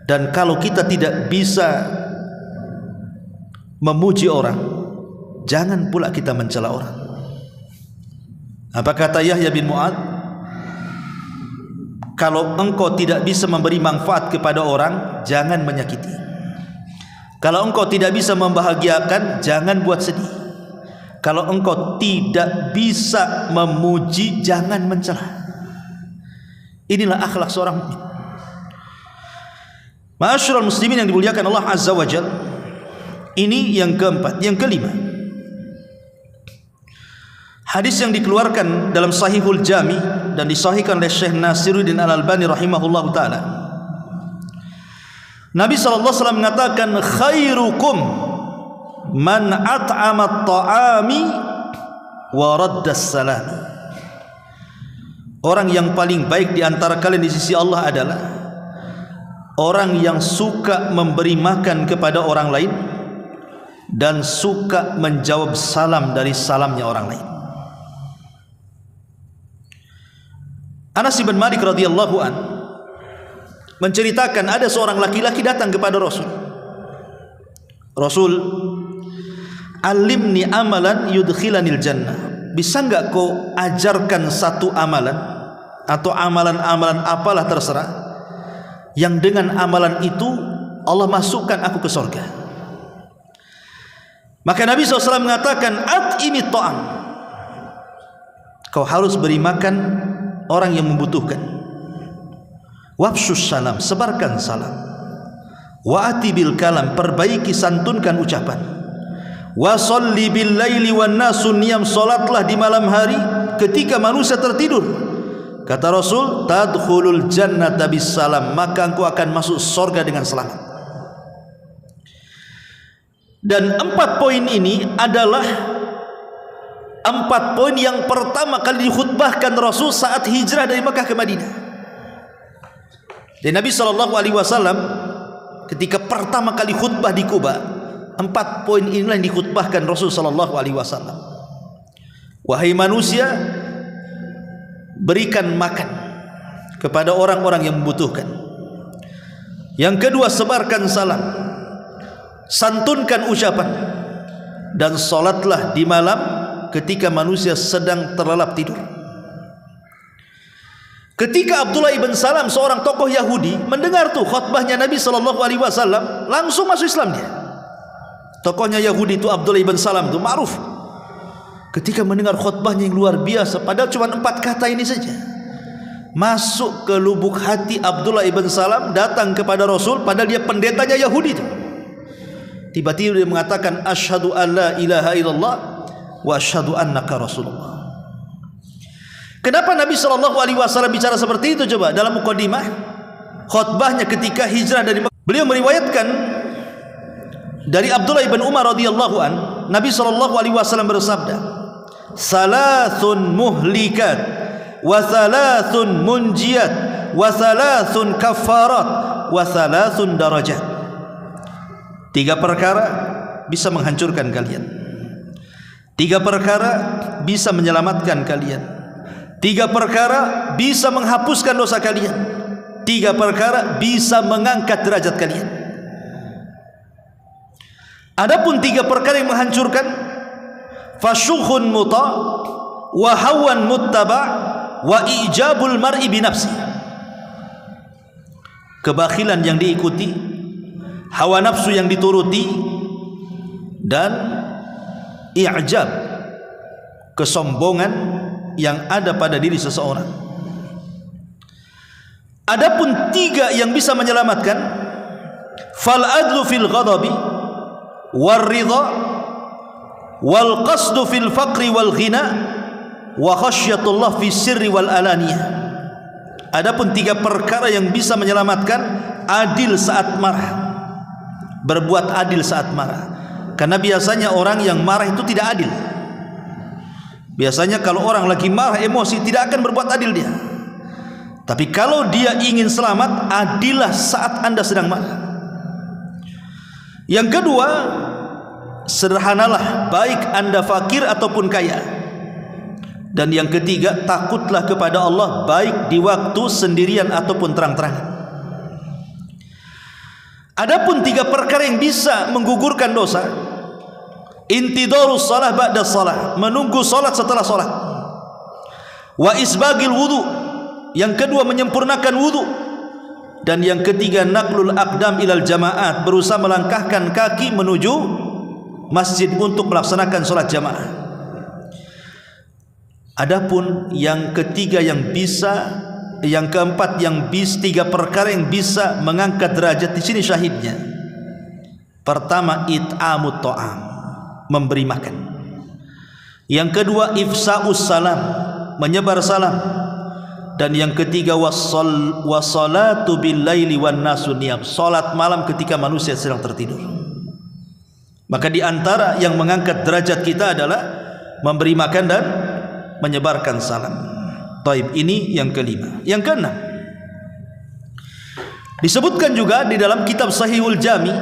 Dan kalau kita tidak bisa memuji orang, jangan pula kita mencela orang. Apa kata Yahya bin Mu'adz? Kalau engkau tidak bisa memberi manfaat kepada orang, jangan menyakiti. Kalau engkau tidak bisa membahagiakan, jangan buat sedih. Kalau engkau tidak bisa memuji, jangan mencela. Inilah akhlak seorang mukmin. Ma'asyiral muslimin yang dimuliakan Allah Azza wa Jalla. Ini yang keempat. Yang kelima, hadis yang dikeluarkan dalam Sahihul Jami dan disahihkan oleh Syekh Nasiruddin Al-Albani rahimahullahu taala. Nabi SAW mengatakan, "Khairukum man at'ama at-ta'ami wa radda as-salam." Orang yang paling baik di antara kalian di sisi Allah adalah orang yang suka memberi makan kepada orang lain dan suka menjawab salam dari salamnya orang lain. Anas bin Malik radhiyallahu an menceritakan ada seorang laki-laki datang kepada Rasul. "Rasul, alimni amalan yudkhilanil jannah." Bisa enggak kau ajarkan satu amalan atau amalan-amalan apalah terserah yang dengan amalan itu Allah masukkan aku ke surga. Maka Nabi SAW mengatakan, at'imi ta'am, kau harus beri makan orang yang membutuhkan. Wafsus salam, sebarkan salam. Wa ati bil kalam, perbaiki santunkan ucapan. Wa sholli bil laili wan nasu niyam, salatlah di malam hari ketika manusia tertidur. Kata Rasul, tadkhulul jannata bis salam, maka engkau akan masuk surga dengan selamat. Dan 4 poin ini adalah 4 poin yang pertama kali dikhutbahkan Rasul saat hijrah dari Makkah ke Madinah. Dan Nabi SAW ketika pertama kali khutbah di Kuba, 4 poin inilah yang dikhutbahkan Rasul SAW. Wahai manusia, berikan makan kepada orang-orang yang membutuhkan. Yang kedua, sebarkan salam, santunkan ucapan, dan salatlah di malam ketika manusia sedang terlelap tidur. Ketika Abdullah ibn Salam, seorang tokoh Yahudi, mendengar tuh khutbahnya Nabi SAW, langsung masuk Islam dia. Tokohnya Yahudi itu Abdullah ibn Salam itu ma'ruf. Ketika mendengar khutbahnya yang luar biasa, padahal cuma 4 kata ini saja, masuk ke lubuk hati Abdullah ibn Salam, datang kepada Rasul, padahal dia pendetanya Yahudi itu. Tiba-tiba dia mengatakan, asyhadu an la ilaha illallah wa asyhadu annaka Rasulullah. Kenapa Nabi SAW bicara seperti itu? Coba dalam mukadimah khutbahnya ketika hijrah dari Makkah, beliau meriwayatkan dari Abdullah ibn Umar radhiyallahu an, Nabi SAW bersabda, salasun muhlikat wa salasun munjiyat wa salasun kafarat wa salasun darajat. 3 perkara bisa menghancurkan kalian, 3 perkara bisa menyelamatkan kalian, 3 perkara bisa menghapuskan dosa kalian, 3 perkara bisa mengangkat derajat kalian. Adapun 3 perkara yang menghancurkan, fasyukhun muta wa hawan muttaba wa ijabul mar'i binafsi, kebakhilan yang diikuti, hawa nafsu yang dituruti, dan i'jab, kesombongan yang ada pada diri seseorang. Adapun 3 yang bisa menyelamatkan, fal adlu fil ghadabi war ridha wal qasdu fil faqri wal ghina wa khasyatullah fi sirri wal alaniyah. Adapun 3 perkara yang bisa menyelamatkan, adil saat marah, berbuat adil saat marah. Karena biasanya orang yang marah itu tidak adil. Biasanya kalau orang lagi marah, emosi, tidak akan berbuat adil dia. Tapi kalau dia ingin selamat, adillah saat Anda sedang marah. Yang kedua, sederhanalah, baik Anda fakir ataupun kaya. Dan yang ketiga, takutlah kepada Allah, baik di waktu sendirian ataupun terang-terangan. Adapun 3 perkara yang bisa menggugurkan dosa, intidarus salah ba'da salah, menunggu salat setelah salat, wa isbagil wudu, yang kedua menyempurnakan wudu, dan yang ketiga naqlul aqdam ilal jamaat, berusaha melangkahkan kaki menuju masjid untuk melaksanakan salat jamaah. Adapun yang ketiga yang bisa, yang keempat yang bis, 3 perkara yang bisa mengangkat derajat, di sini syahidnya. Pertama, it'amut ta'am, memberi makan. Yang kedua, ifsa'us salam, menyebar salam. Dan yang ketiga, wassalatu bil laili wan nasu niyam, salat malam ketika manusia sedang tertidur. Maka di antara yang mengangkat derajat kita adalah memberi makan dan menyebarkan salam. Taib, ini yang kelima. Yang keenam, disebutkan juga di dalam kitab Sahihul Jami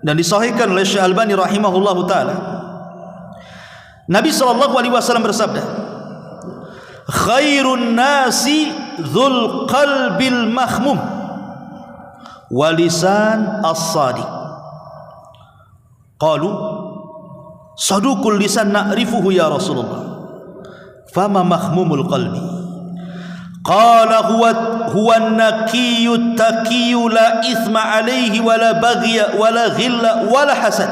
dan disahihkan oleh Syekh Albani rahimahullahu taala, Nabi SAW bersabda, khairun nasi dzul qalbil mahmum wa lisan as-sadiq. Qalu saduqul lisan na'rifuhu ya Rasulullah, fama mahmumul qalbi? Qala huwa an-naqiyyu taqiyyu la ithma alayhi wala baghiya wala ghilla wala hasad.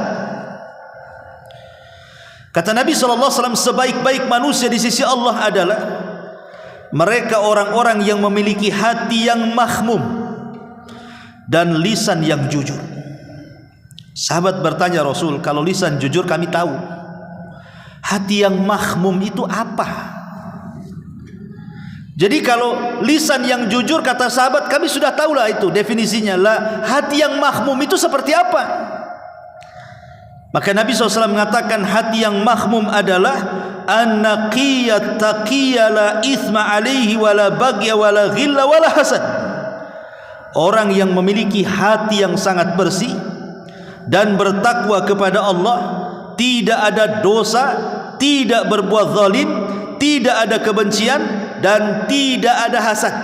Kata Nabi SAW, sebaik-baik manusia di sisi Allah adalah mereka orang-orang yang memiliki hati yang mahmum dan lisan yang jujur. Sahabat bertanya, Rasul, kalau lisan jujur kami tahu, hati yang mahmum itu apa? Jadi kalau lisan yang jujur, kata sahabat, kami sudah tahulah itu definisinya. Lah, hati yang mahmum itu seperti apa? Maka Nabi SAW mengatakan hati yang mahmum adalah an-naqiyat taqiyya la ithma alaihi wala bagya wala ghilla wala hasad. Orang yang memiliki hati yang sangat bersih dan bertakwa kepada Allah, tidak ada dosa, tidak berbuat zalim, tidak ada kebencian, dan tidak ada hasad.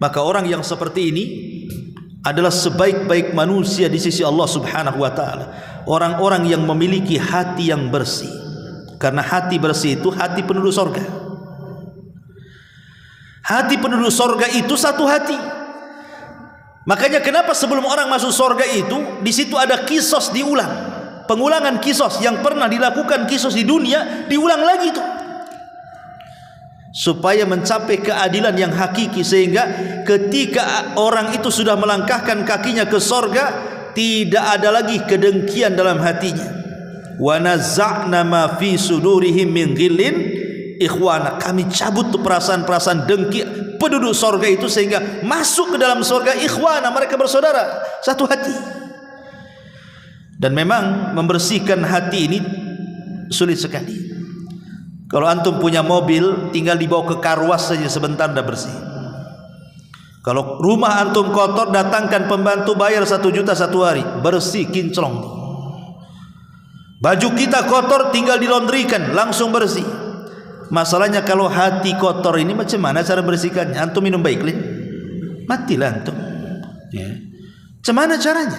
Maka orang yang seperti ini adalah sebaik-baik manusia di sisi Allah Subhanahu wa taala. Orang-orang yang memiliki hati yang bersih. Karena hati bersih itu hati penduduk surga. Hati penduduk surga itu satu hati. Makanya kenapa sebelum orang masuk surga itu, di situ ada kisos diulang. Pengulangan kisos yang pernah dilakukan kisos di dunia diulang lagi itu. Supaya mencapai keadilan yang hakiki, sehingga ketika orang itu sudah melangkahkan kakinya ke sorga, tidak ada lagi kedengkian dalam hatinya. Wa nazza'na ma fi sudurihim min ghillin ikhwana. Kami cabut tuh perasaan-perasaan dengki penduduk sorga itu, sehingga masuk ke dalam sorga ikhwana, mereka bersaudara, satu hati. Dan memang membersihkan hati ini sulit sekali. Kalau antum punya mobil, tinggal dibawa ke karwas saja, sebentar dah bersih. Kalau rumah antum kotor, datangkan pembantu, bayar 1 juta 1 hari, bersih kinclong. Baju kita kotor, tinggal dilondrikan, langsung bersih. Masalahnya kalau hati kotor ini, macam mana cara bersihkannya? Antum minum Baiklin, matilah antum ya. Macam mana caranya?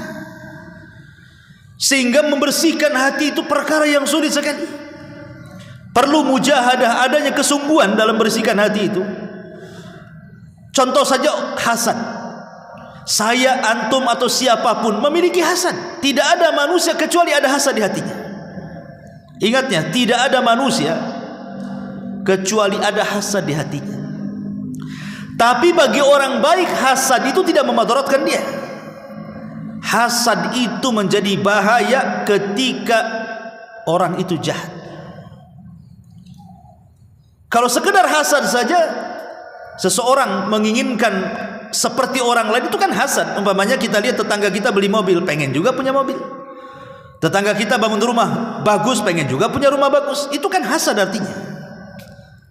Sehingga membersihkan hati itu perkara yang sulit sekali. Perlu mujahadah, adanya kesungguhan dalam bersihkan hati itu. Contoh saja hasad. Saya, antum atau siapapun memiliki hasad. Tidak ada manusia kecuali ada hasad di hatinya. Ingatnya, tidak ada manusia kecuali ada hasad di hatinya. Tapi bagi orang baik, hasad itu tidak memadaratkan dia. Hasad itu menjadi bahaya ketika orang itu jahat. Kalau sekedar hasad saja, seseorang menginginkan seperti orang lain, itu kan hasad. Umpamanya kita lihat tetangga kita beli mobil, pengen juga punya mobil. Tetangga kita bangun rumah bagus, pengen juga punya rumah bagus. Itu kan hasad artinya.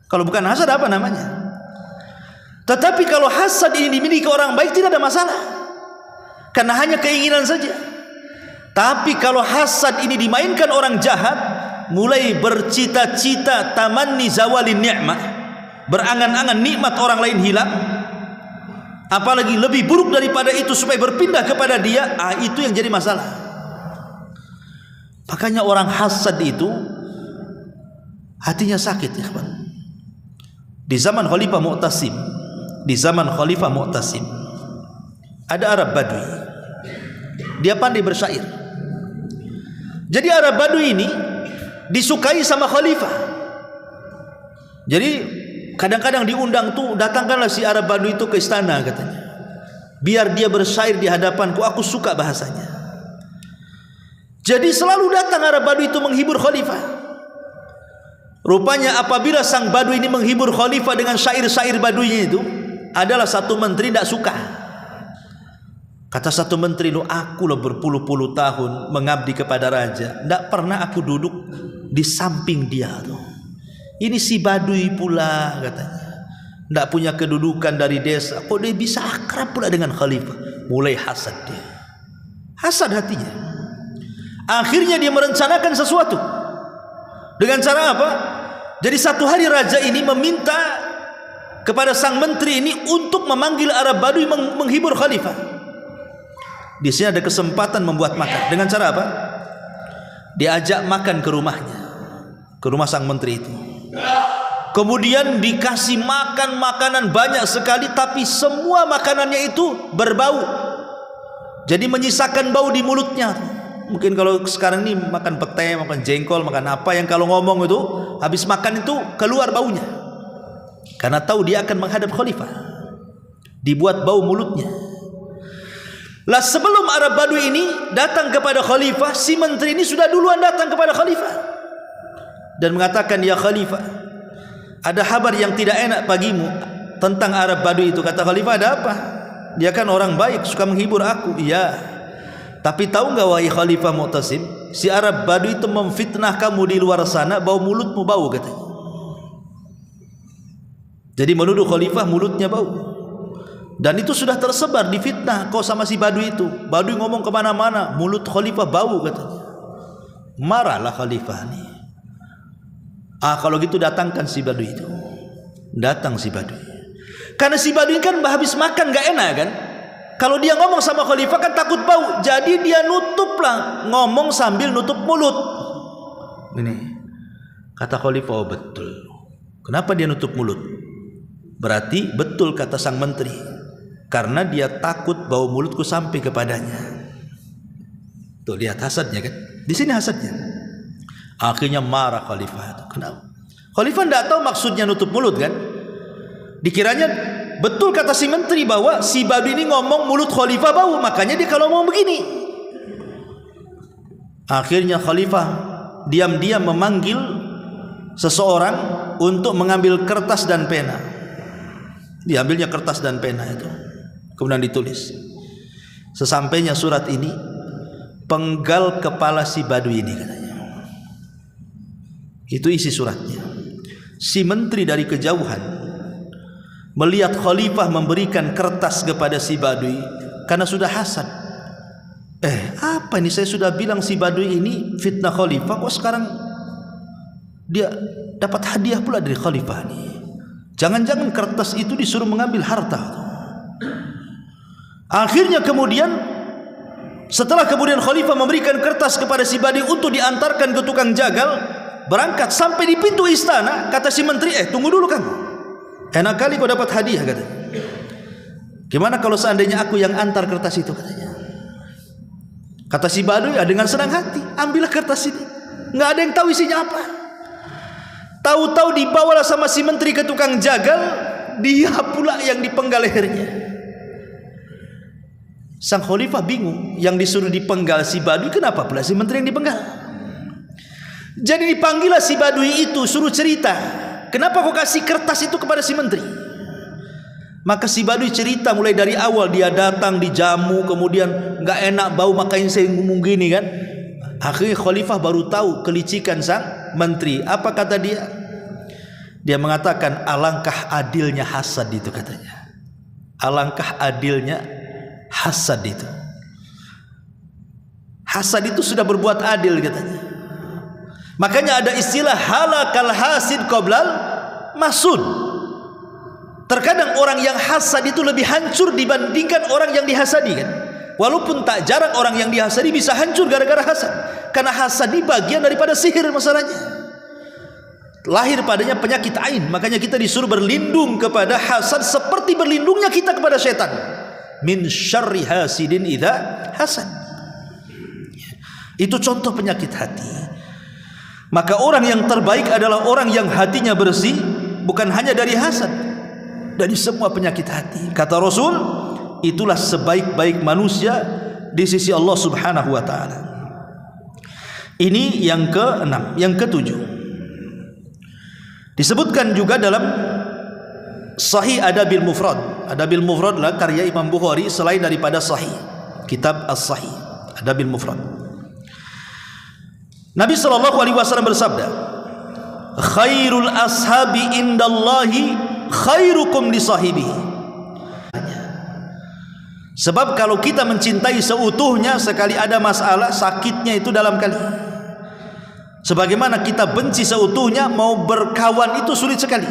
Kalau bukan hasad apa namanya? Tetapi kalau hasad ini dimiliki orang baik, tidak ada masalah, karena hanya keinginan saja. Tapi kalau hasad ini dimainkan orang jahat, mulai bercita-cita tamanni zawalin ni'mah, berangan-angan nikmat orang lain hilang, apalagi lebih buruk daripada itu supaya berpindah kepada dia, itu yang jadi masalah. Makanya orang hasad itu hatinya sakit ya kawan. Di zaman Khalifah Mu'tasim, ada Arab Badui, dia pandai bersyair. Jadi Arab Badui ini disukai sama khalifah. Jadi kadang-kadang diundang tuh, datangkanlah si Arab Badui itu ke istana katanya, biar dia bersyair di hadapanku, aku suka bahasanya. Jadi selalu datang Arab Badui itu menghibur khalifah. Rupanya apabila sang Badui ini menghibur khalifah dengan syair-syair Baduinya itu, adalah satu menteri tidak suka. Kata satu menteri, aku loh berpuluh-puluh tahun mengabdi kepada raja, tidak pernah aku duduk di samping dia tuh. Ini si Badui pula katanya, tidak punya kedudukan dari desa, kok dia bisa akrab pula dengan khalifah. Mulai hasad dia, hasad hatinya. Akhirnya dia merencanakan sesuatu. Dengan cara apa? Jadi satu hari raja ini meminta kepada sang menteri ini untuk memanggil Arab Badui menghibur khalifah. Di sini ada kesempatan membuat makan. Dengan cara apa? Diajak makan ke rumahnya, ke rumah sang menteri itu. Kemudian dikasih makan makanan banyak sekali, tapi semua makanannya itu berbau. Jadi menyisakan bau di mulutnya. Mungkin kalau sekarang ini makan pete, makan jengkol, makan apa yang kalau ngomong itu habis makan itu keluar baunya. Karena tahu dia akan menghadap khalifah. Dibuat bau mulutnya. Lah sebelum Arab Badui ini datang kepada khalifah, si menteri ini sudah duluan datang kepada khalifah dan mengatakan, "Ya khalifah, ada kabar yang tidak enak bagimu tentang Arab Badui itu." Kata khalifah, "Ada apa?" Dia kan orang baik, suka menghibur aku. "Iya. Tapi tahu enggak wahai Khalifah Mu'tasim, si Arab Badui itu memfitnah kamu di luar sana, bau mulutmu bau," katanya. Jadi menuduh khalifah mulutnya bau. Dan itu sudah tersebar di fitnah, kau sama si Badui itu. Badui ngomong kemana-mana, mulut khalifah bau katanya. Marahlah khalifah nih. Kalau gitu datangkan si Badui itu. Datang si Badui. Karena si Badui kan habis makan gak enak kan. Kalau dia ngomong sama khalifah kan takut bau. Jadi dia nutup lah, ngomong sambil nutup mulut. Ini kata khalifah, "Oh betul." Kenapa dia nutup mulut? Berarti betul kata sang menteri. Karena dia takut bau mulutku sampai kepadanya. Tuh lihat hasadnya kan. Di sini hasadnya. Akhirnya marah khalifah. Kenapa? Khalifah tidak tahu maksudnya nutup mulut kan. Dikiranya betul kata si menteri bahwa si Badui ini ngomong mulut khalifah bau, makanya dia kalau ngomong begini. Akhirnya khalifah diam-diam memanggil seseorang untuk mengambil kertas dan pena. Diambilnya kertas dan pena itu, kemudian ditulis. Sesampainya surat ini, penggal kepala si Badui ini katanya. Itu isi suratnya. Si menteri dari kejauhan melihat khalifah memberikan kertas kepada si Badui karena sudah hasad. Apa ini, saya sudah bilang si Badui ini fitnah khalifah, kok sekarang dia dapat hadiah pula dari khalifah ini. Jangan-jangan kertas itu disuruh mengambil harta. Akhirnya kemudian setelah kemudian khalifah memberikan kertas kepada si Badui untuk diantarkan ke tukang jagal, berangkat sampai di pintu istana, kata si menteri, "Tunggu dulu kamu. Enak kali kau dapat hadiah," katanya. "Gimana kalau seandainya aku yang antar kertas itu," katanya. Kata si Badui, dengan senang hati, "Ambillah kertas ini. Nggak ada yang tahu isinya apa." Tahu-tahu dibawalah sama si menteri ke tukang jagal, dia pula yang dipenggal lehernya. Sang khalifah bingung, yang disuruh dipenggal si Badui, kenapa pula si menteri yang dipenggal? Jadi dipanggillah si Badui itu, suruh cerita, "Kenapa kau kasih kertas itu kepada si menteri?" Maka si Badui cerita mulai dari awal, dia datang dijamu, kemudian nggak enak bau makanya saya ngomong gini kan. Akhirnya khalifah baru tahu kelicikan sang menteri. Apa kata dia? Dia mengatakan, "Alangkah adilnya hasad itu," katanya. Alangkah adilnya hasad itu. Hasad itu sudah berbuat adil katanya. Makanya ada istilah halakal hasid qoblal masud. Terkadang orang yang hasad itu lebih hancur dibandingkan orang yang dihasadi kan. Walaupun tak jarang orang yang dihasadi bisa hancur gara-gara hasad. Karena hasad ini bagian daripada sihir masalahnya. Lahir padanya penyakit ain. Makanya kita disuruh berlindung kepada hasad seperti berlindungnya kita kepada setan. Min syarri hasidin idza hasad. Itu contoh penyakit hati. Maka orang yang terbaik adalah orang yang hatinya bersih, bukan hanya dari hasad, dari semua penyakit hati. Kata Rasul, itulah sebaik-baik manusia di sisi Allah Subhanahu wa taala. Ini yang ke-6, yang ke-7. Disebutkan juga dalam Sahih Adabil Mufrad. Adabil Mufrad adalah karya Imam Bukhari selain daripada Sahih, kitab As-Sahih, Adabil Mufrad. Nabi sallallahu alaihi wasallam bersabda, "Khairul ashabi indallahi khairukum li sahibihi." Sebab kalau kita mencintai seutuhnya, sekali ada masalah, sakitnya itu dalam kali. Sebagaimana kita benci seutuhnya, mau berkawan itu sulit sekali.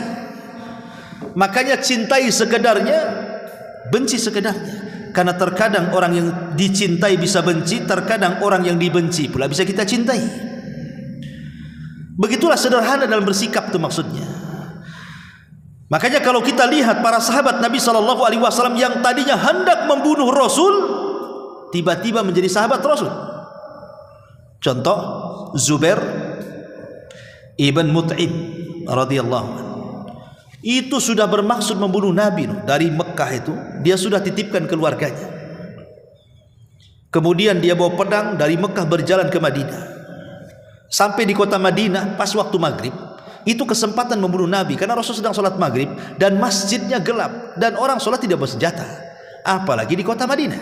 Makanya cintai sekedarnya, benci sekedarnya. Karena terkadang orang yang dicintai bisa benci, terkadang orang yang dibenci pula bisa kita cintai. Begitulah sederhana dalam bersikap itu maksudnya. Makanya kalau kita lihat para sahabat Nabi sallallahu alaihi wasallam yang tadinya hendak membunuh Rasul, tiba-tiba menjadi sahabat Rasul. Contoh Zubair ibn Mut'im radhiyallahu anhu. Itu sudah bermaksud membunuh Nabi dari Mekah itu, dia sudah titipkan keluarganya. Kemudian dia bawa pedang dari Mekah berjalan ke Madinah. Sampai di kota Madinah pas waktu maghrib, itu kesempatan membunuh Nabi karena Rasul sedang sholat maghrib dan masjidnya gelap dan orang sholat tidak bersenjata, apalagi di kota Madinah,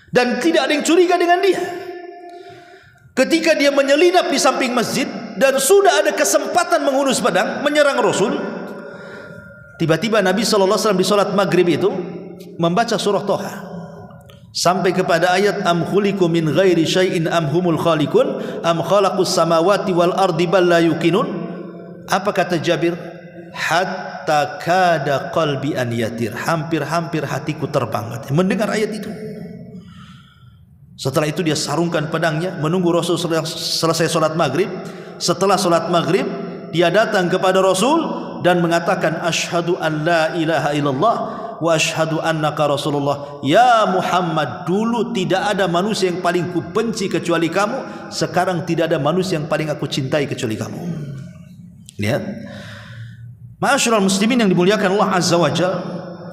dan tidak ada yang curiga dengan dia. Ketika dia menyelinap di samping masjid dan sudah ada kesempatan menghunus pedang menyerang Rasul, tiba-tiba Nabi SAW di sholat maghrib itu membaca surah Toha sampai kepada ayat am khuliqu min ghairi syai'in am humul khaliqun am khalaqus samawati wal ardi bal la yuqinun. Apa kata Jabir? Hatta kada qalbi an yatir, hampir-hampir hatiku terbang mendengar ayat itu. Setelah itu dia sarungkan pedangnya menunggu Rasul selesai sholat maghrib. Setelah sholat maghrib dia datang kepada Rasul dan mengatakan asyhadu an la ilaha illallah wa asyhadu annaka rasulullah. Ya Muhammad, dulu tidak ada manusia yang paling kubenci kecuali kamu, sekarang tidak ada manusia yang paling aku cintai kecuali kamu. Lihat, ma'asyiral muslimin yang dimuliakan Allah Azza wa Jalla.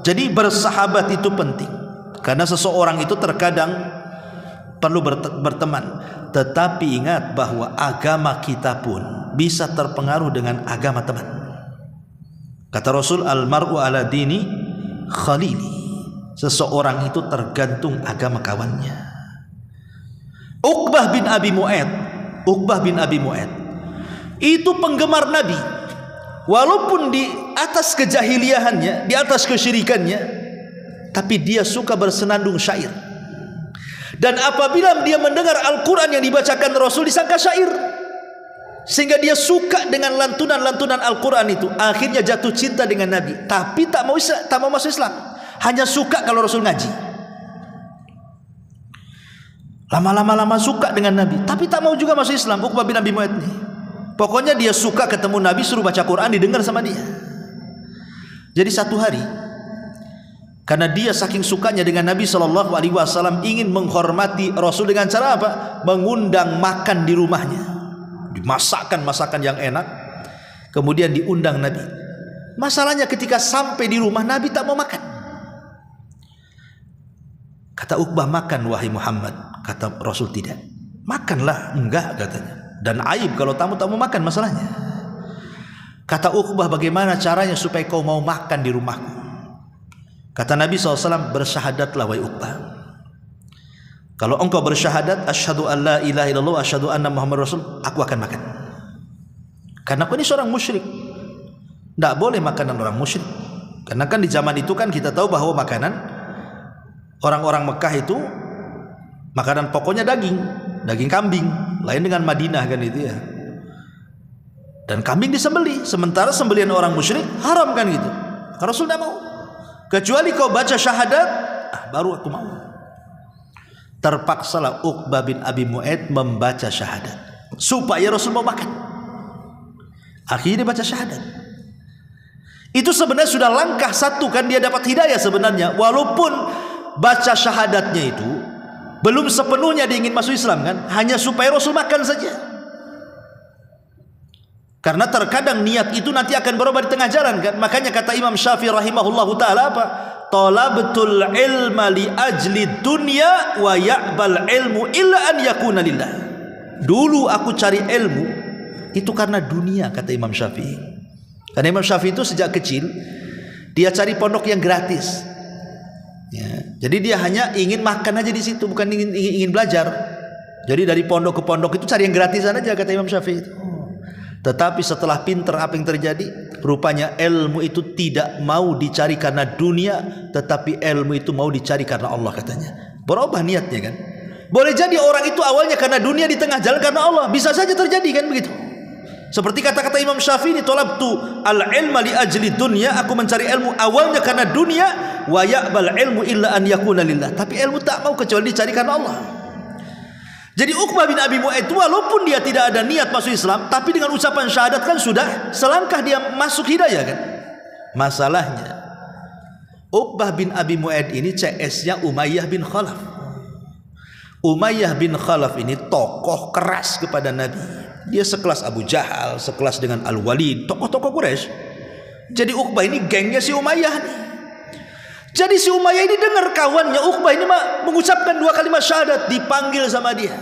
Jadi bersahabat itu penting, karena seseorang itu terkadang perlu berteman. Tetapi ingat bahwa agama kita pun bisa terpengaruh dengan agama teman. Kata Rasul, al-mar'u ala dini khalili, seseorang itu tergantung agama kawannya. Uqbah bin Abi Mu'aid itu penggemar Nabi, walaupun di atas kejahiliahannya, di atas kesyirikannya, tapi dia suka bersenandung syair. Dan apabila dia mendengar Al-Quran yang dibacakan Rasul, disangka syair, sehingga dia suka dengan lantunan-lantunan Al-Quran itu. Akhirnya jatuh cinta dengan Nabi, tapi tak mau masuk Islam, hanya suka kalau Rasul ngaji. Lama-lama suka dengan Nabi, tapi tak mau juga masuk Islam. Uqbah bin Abi Mu'aid nih, pokoknya dia suka ketemu Nabi, suruh baca Quran, didengar sama dia. Jadi satu hari, karena dia saking sukanya dengan Nabi SAW, ingin menghormati Rasul dengan cara apa? Mengundang makan di rumahnya, dimasakkan masakan yang enak, kemudian diundang Nabi. Masalahnya ketika sampai di rumah, Nabi tak mau makan. Kata Uqbah, makan wahai Muhammad. Kata Rasul, tidak. Makanlah. Enggak, katanya. Dan aib kalau tamu tak mau makan, masalahnya. Kata Uqbah, bagaimana caranya supaya kau mau makan di rumahku? Kata Nabi SAW, bersyahadatlah wahai Uqbah. Kalau engkau bersyahadat, asyhadu an la ilaha illallah wa asyhadu anna Muhammad Rasul, aku akan makan. Karena aku ini seorang musyrik, tidak boleh makanan orang musyrik. Karena kan di zaman itu kan kita tahu bahwa makanan orang-orang Mekah itu makanan pokoknya daging kambing. Lain dengan Madinah kan itu ya. Dan kambing disembelih, sementara sembelihan orang musyrik haram kan gitu. Rasul tidak mau. Kecuali kau baca syahadat, baru aku mau. Terpaksalah Uqbah bin Abi Mu'aid membaca syahadat supaya Rasul mau makan. Akhirnya dia baca syahadat. Itu sebenarnya sudah langkah satu kan, dia dapat hidayah sebenarnya. Walaupun baca syahadatnya itu belum sepenuhnya dia ingin masuk Islam kan, hanya supaya Rasul makan saja. Karena terkadang niat itu nanti akan berubah di tengah jalan kan. Makanya kata Imam Syafi'i rahimahullahu ta'ala apa? Talabtul ilma li ajli dunya wa ya'bal ilmu illa an yakuna lillah. Dulu aku cari ilmu itu karena dunia, kata Imam Syafi'i. Karena Imam Syafi'i itu sejak kecil dia cari pondok yang gratis ya. Jadi dia hanya ingin makan aja di situ, bukan ingin belajar. Jadi dari pondok ke pondok itu cari yang gratisan aja, kata Imam Syafi'i itu. Tetapi setelah pinter, apa yang terjadi? Rupanya ilmu itu tidak mau dicari karena dunia, tetapi ilmu itu mau dicari karena Allah, katanya. Berubah niatnya kan. Boleh jadi orang itu awalnya karena dunia, di tengah jalan karena Allah. Bisa saja terjadi kan begitu. Seperti kata-kata Imam Syafi'i, talabtu al-ilma li ajli dunya, aku mencari ilmu awalnya karena dunia, wa ya'bal ilmu illa an yakuna lillah. Tapi ilmu tak mau kecuali dicari karena Allah. Jadi Uqbah bin Abi Mu'aid walaupun dia tidak ada niat masuk Islam, tapi dengan ucapan syahadat kan sudah selangkah dia masuk hidayah kan. Masalahnya Uqbah bin Abi Mu'aid ini CS-nya Umayyah bin Khalaf. Umayyah bin Khalaf ini tokoh keras kepada Nabi. Dia sekelas Abu Jahal, sekelas dengan Al-Walid, tokoh-tokoh Quraisy. Jadi Uqbah ini gengnya si Umayyah nih. Jadi si Umayyah ini dengar kawannya Uqbah ini mengucapkan 2 kalimat syahadat, dipanggil sama dia.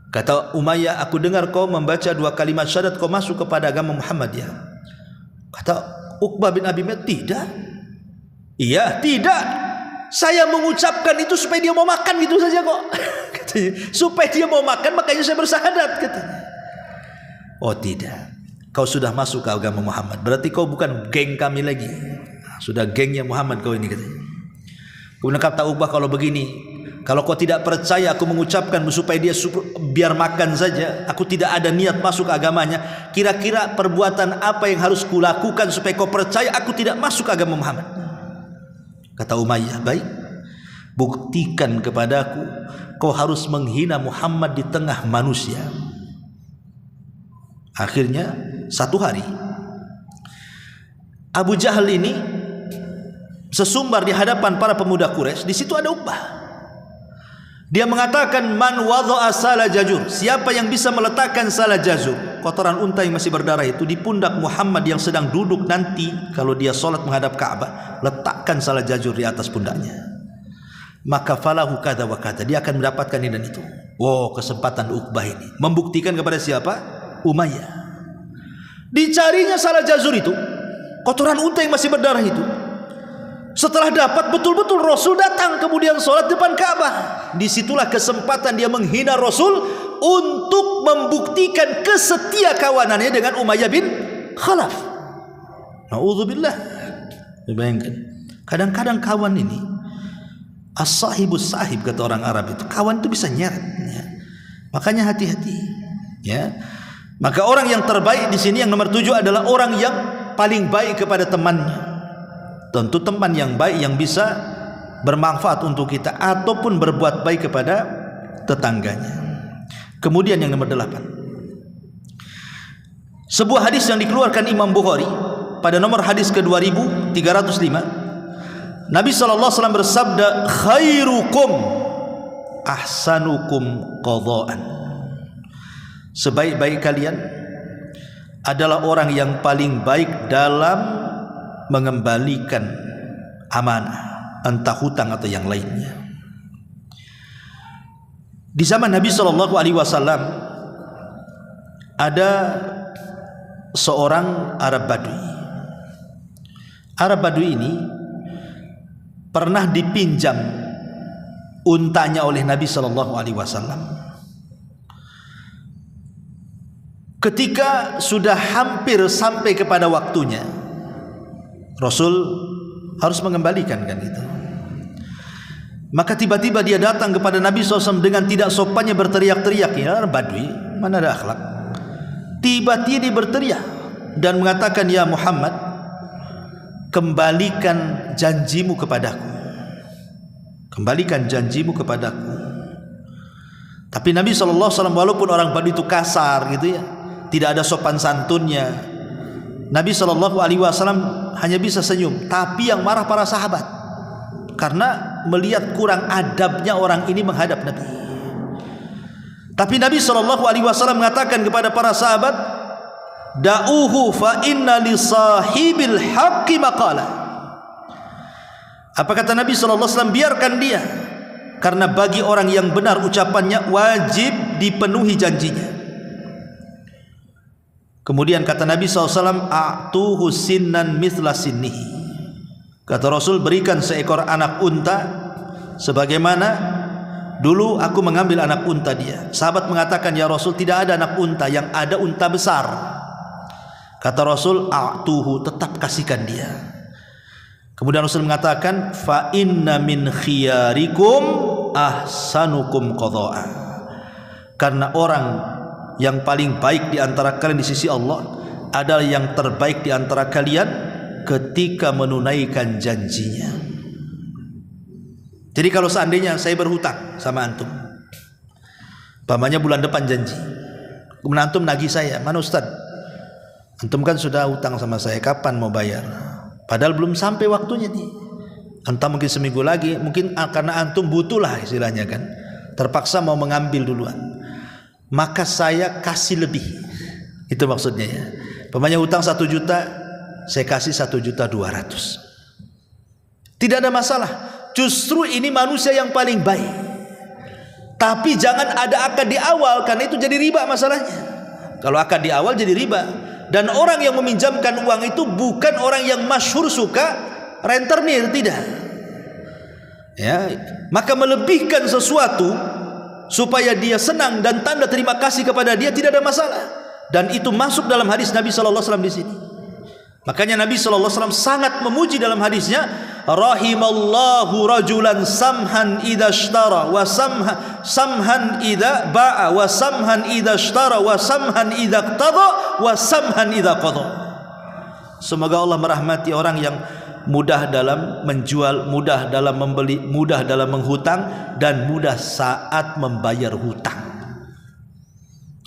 Kata Umayyah, aku dengar kau membaca 2 kalimat syahadat, kau masuk kepada agama Muhammad ya. Kata Uqbah bin Abi Mu'ayyid, tidak. Iya, tidak. Saya mengucapkan itu supaya dia mau makan gitu saja kok. Katanya, supaya dia mau makan makanya saya bersahadat katanya. Oh tidak. Kau sudah masuk ke agama Muhammad. Berarti kau bukan geng kami lagi. Sudah gengnya Muhammad kau ini katanya. Kemudian kata Uqbah, kalau begini, kalau kau tidak percaya aku mengucapkan supaya dia biar makan saja, aku tidak ada niat masuk agamanya, kira-kira perbuatan apa yang harus kulakukan supaya kau percaya aku tidak masuk agama Muhammad? Kata Umayyah, baik, buktikan kepadaku kau harus menghina Muhammad di tengah manusia. Akhirnya satu hari Abu Jahal ini sesumbar di hadapan para pemuda Quraisy. Di situ ada Uqbah. Dia mengatakan, man wadha'a sala jazur, siapa yang bisa meletakkan sala jazur, kotoran unta yang masih berdarah itu, di pundak Muhammad yang sedang duduk nanti kalau dia sholat menghadap Ka'bah, letakkan sala jazur di atas pundaknya, maka falahu kada wa kada, dia akan mendapatkan ini dan itu. Wow, kesempatan Uqbah ini membuktikan kepada siapa? Umayyah. Dicarinya sala jazur itu, kotoran unta yang masih berdarah itu. Setelah dapat, betul-betul Rasul datang kemudian sholat depan Ka'bah. Disitulah kesempatan dia menghina Rasul untuk membuktikan kesetia kawanannya dengan Umayyah bin Khalaf. Na'udzubillah. Bayangkan, kadang-kadang kawan ini as-sahibus sahib, kata orang Arab itu, kawan itu bisa nyeret ya. Makanya hati-hati ya. Maka orang yang terbaik di sini yang nomor 7 adalah orang yang paling baik kepada temannya. Tentu teman yang baik yang bisa bermanfaat untuk kita ataupun berbuat baik kepada tetangganya. Kemudian yang nomor 8, sebuah hadis yang dikeluarkan Imam Bukhari pada nomor hadis ke 2305, Nabi SAW bersabda, khairukum ahsanukum qadha'an, sebaik-baik kalian adalah orang yang paling baik dalam mengembalikan amanah, entah hutang atau yang lainnya. Di zaman Nabi SAW ada seorang Arab Badui. Arab Badui ini pernah dipinjam untanya oleh Nabi SAW. Ketika sudah hampir sampai kepada waktunya, Rasul harus mengembalikan kan gitu. Maka tiba-tiba dia datang kepada Nabi SAW dengan tidak sopannya berteriak-teriak. Ya Badui, mana ada akhlak. Tiba-tiba dia berteriak dan mengatakan, ya Muhammad, kembalikan janjimu kepadaku. Kembalikan janjimu kepadaku. Tapi Nabi SAW walaupun orang Badui itu kasar gitu ya, tidak ada sopan santunnya, Nabi SAW hanya bisa senyum. Tapi yang marah para sahabat, karena melihat kurang adabnya orang ini menghadap Nabi. Tapi Nabi SAW mengatakan kepada para sahabat, da'uhu fa inna li sahibil haqqi maqala. Apa kata Nabi SAW? Biarkan dia, karena bagi orang yang benar ucapannya wajib dipenuhi janjinya. Kemudian kata Nabi SAW, a'tuhu sinnan mithla sinnihi. Kata Rasul, berikan seekor anak unta sebagaimana dulu aku mengambil anak unta dia. Sahabat mengatakan, ya Rasul, tidak ada anak unta, yang ada unta besar. Kata Rasul, a'tuhu, tetap kasihkan dia. Kemudian Rasul mengatakan, fa inna min khiyarikum ahsanukum qadha'a. Karena orang yang paling baik di antara kalian di sisi Allah adalah yang terbaik di antara kalian ketika menunaikan janjinya. Jadi kalau seandainya saya berhutang sama antum, pamannya bulan depan janji, kemudian antum nagih saya, mana Ustaz, antum kan sudah hutang sama saya, kapan mau bayar? Padahal belum sampai waktunya nih. entah mungkin seminggu lagi, mungkin karena antum butuhlah istilahnya kan, terpaksa mau mengambil duluan, maka saya kasih lebih. Itu maksudnya ya. Pemanya hutang 1 juta, saya kasih 1.200.000. Tidak ada masalah. Justru ini manusia yang paling baik. Tapi jangan ada akad di awal, karena itu jadi riba masalahnya. Kalau akad di awal jadi riba. Dan orang yang meminjamkan uang itu bukan orang yang masyhur suka rentenir, tidak. Ya, maka melebihkan sesuatu supaya dia senang dan tanda terima kasih kepada dia tidak ada masalah. Dan itu masuk dalam hadis Nabi sallallahu alaihi wasallam di sini. Makanya Nabi sallallahu alaihi wasallam sangat memuji dalam hadisnya, rahimallahu rajulan samhan idza ishtara wa samhan idza ba'a wa samhan idza ishtara wa samhan idza qada wa samhan idza qada. Semoga Allah merahmati orang yang mudah dalam menjual, mudah dalam membeli, mudah dalam menghutang, dan mudah saat membayar hutang.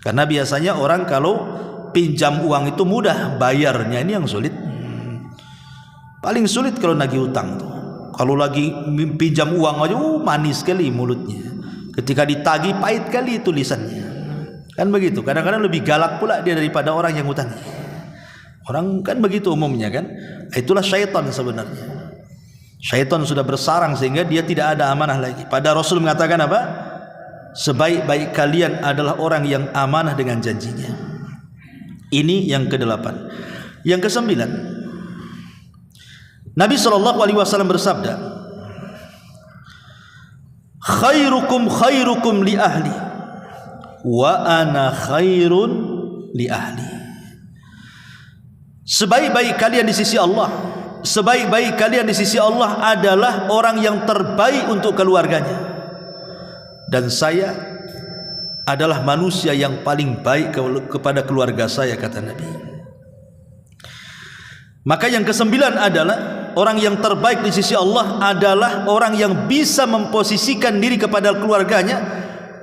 Karena biasanya orang kalau pinjam uang itu mudah, bayarnya ini yang sulit. Paling sulit kalau nagih hutang tuh. Kalau lagi pinjam uang aja manis sekali mulutnya. Ketika ditagih pahit kali tulisannya. Kan begitu. Kadang-kadang lebih galak pula dia daripada orang yang hutang. Orang kan begitu umumnya kan. Itulah syaitan sebenarnya. Syaitan sudah bersarang sehingga dia tidak ada amanah lagi. Pada Rasul mengatakan apa? Sebaik-baik kalian adalah orang yang amanah dengan janjinya. Ini yang ke-8. Yang ke-9, Nabi SAW bersabda, khairukum khairukum li ahli wa ana khairun li ahli. Sebaik-baik kalian di sisi Allah, sebaik-baik kalian di sisi Allah adalah orang yang terbaik untuk keluarganya. Dan saya adalah manusia yang paling baik kepada keluarga saya, kata Nabi. Maka yang ke-9 adalah orang yang terbaik di sisi Allah adalah orang yang bisa memposisikan diri kepada keluarganya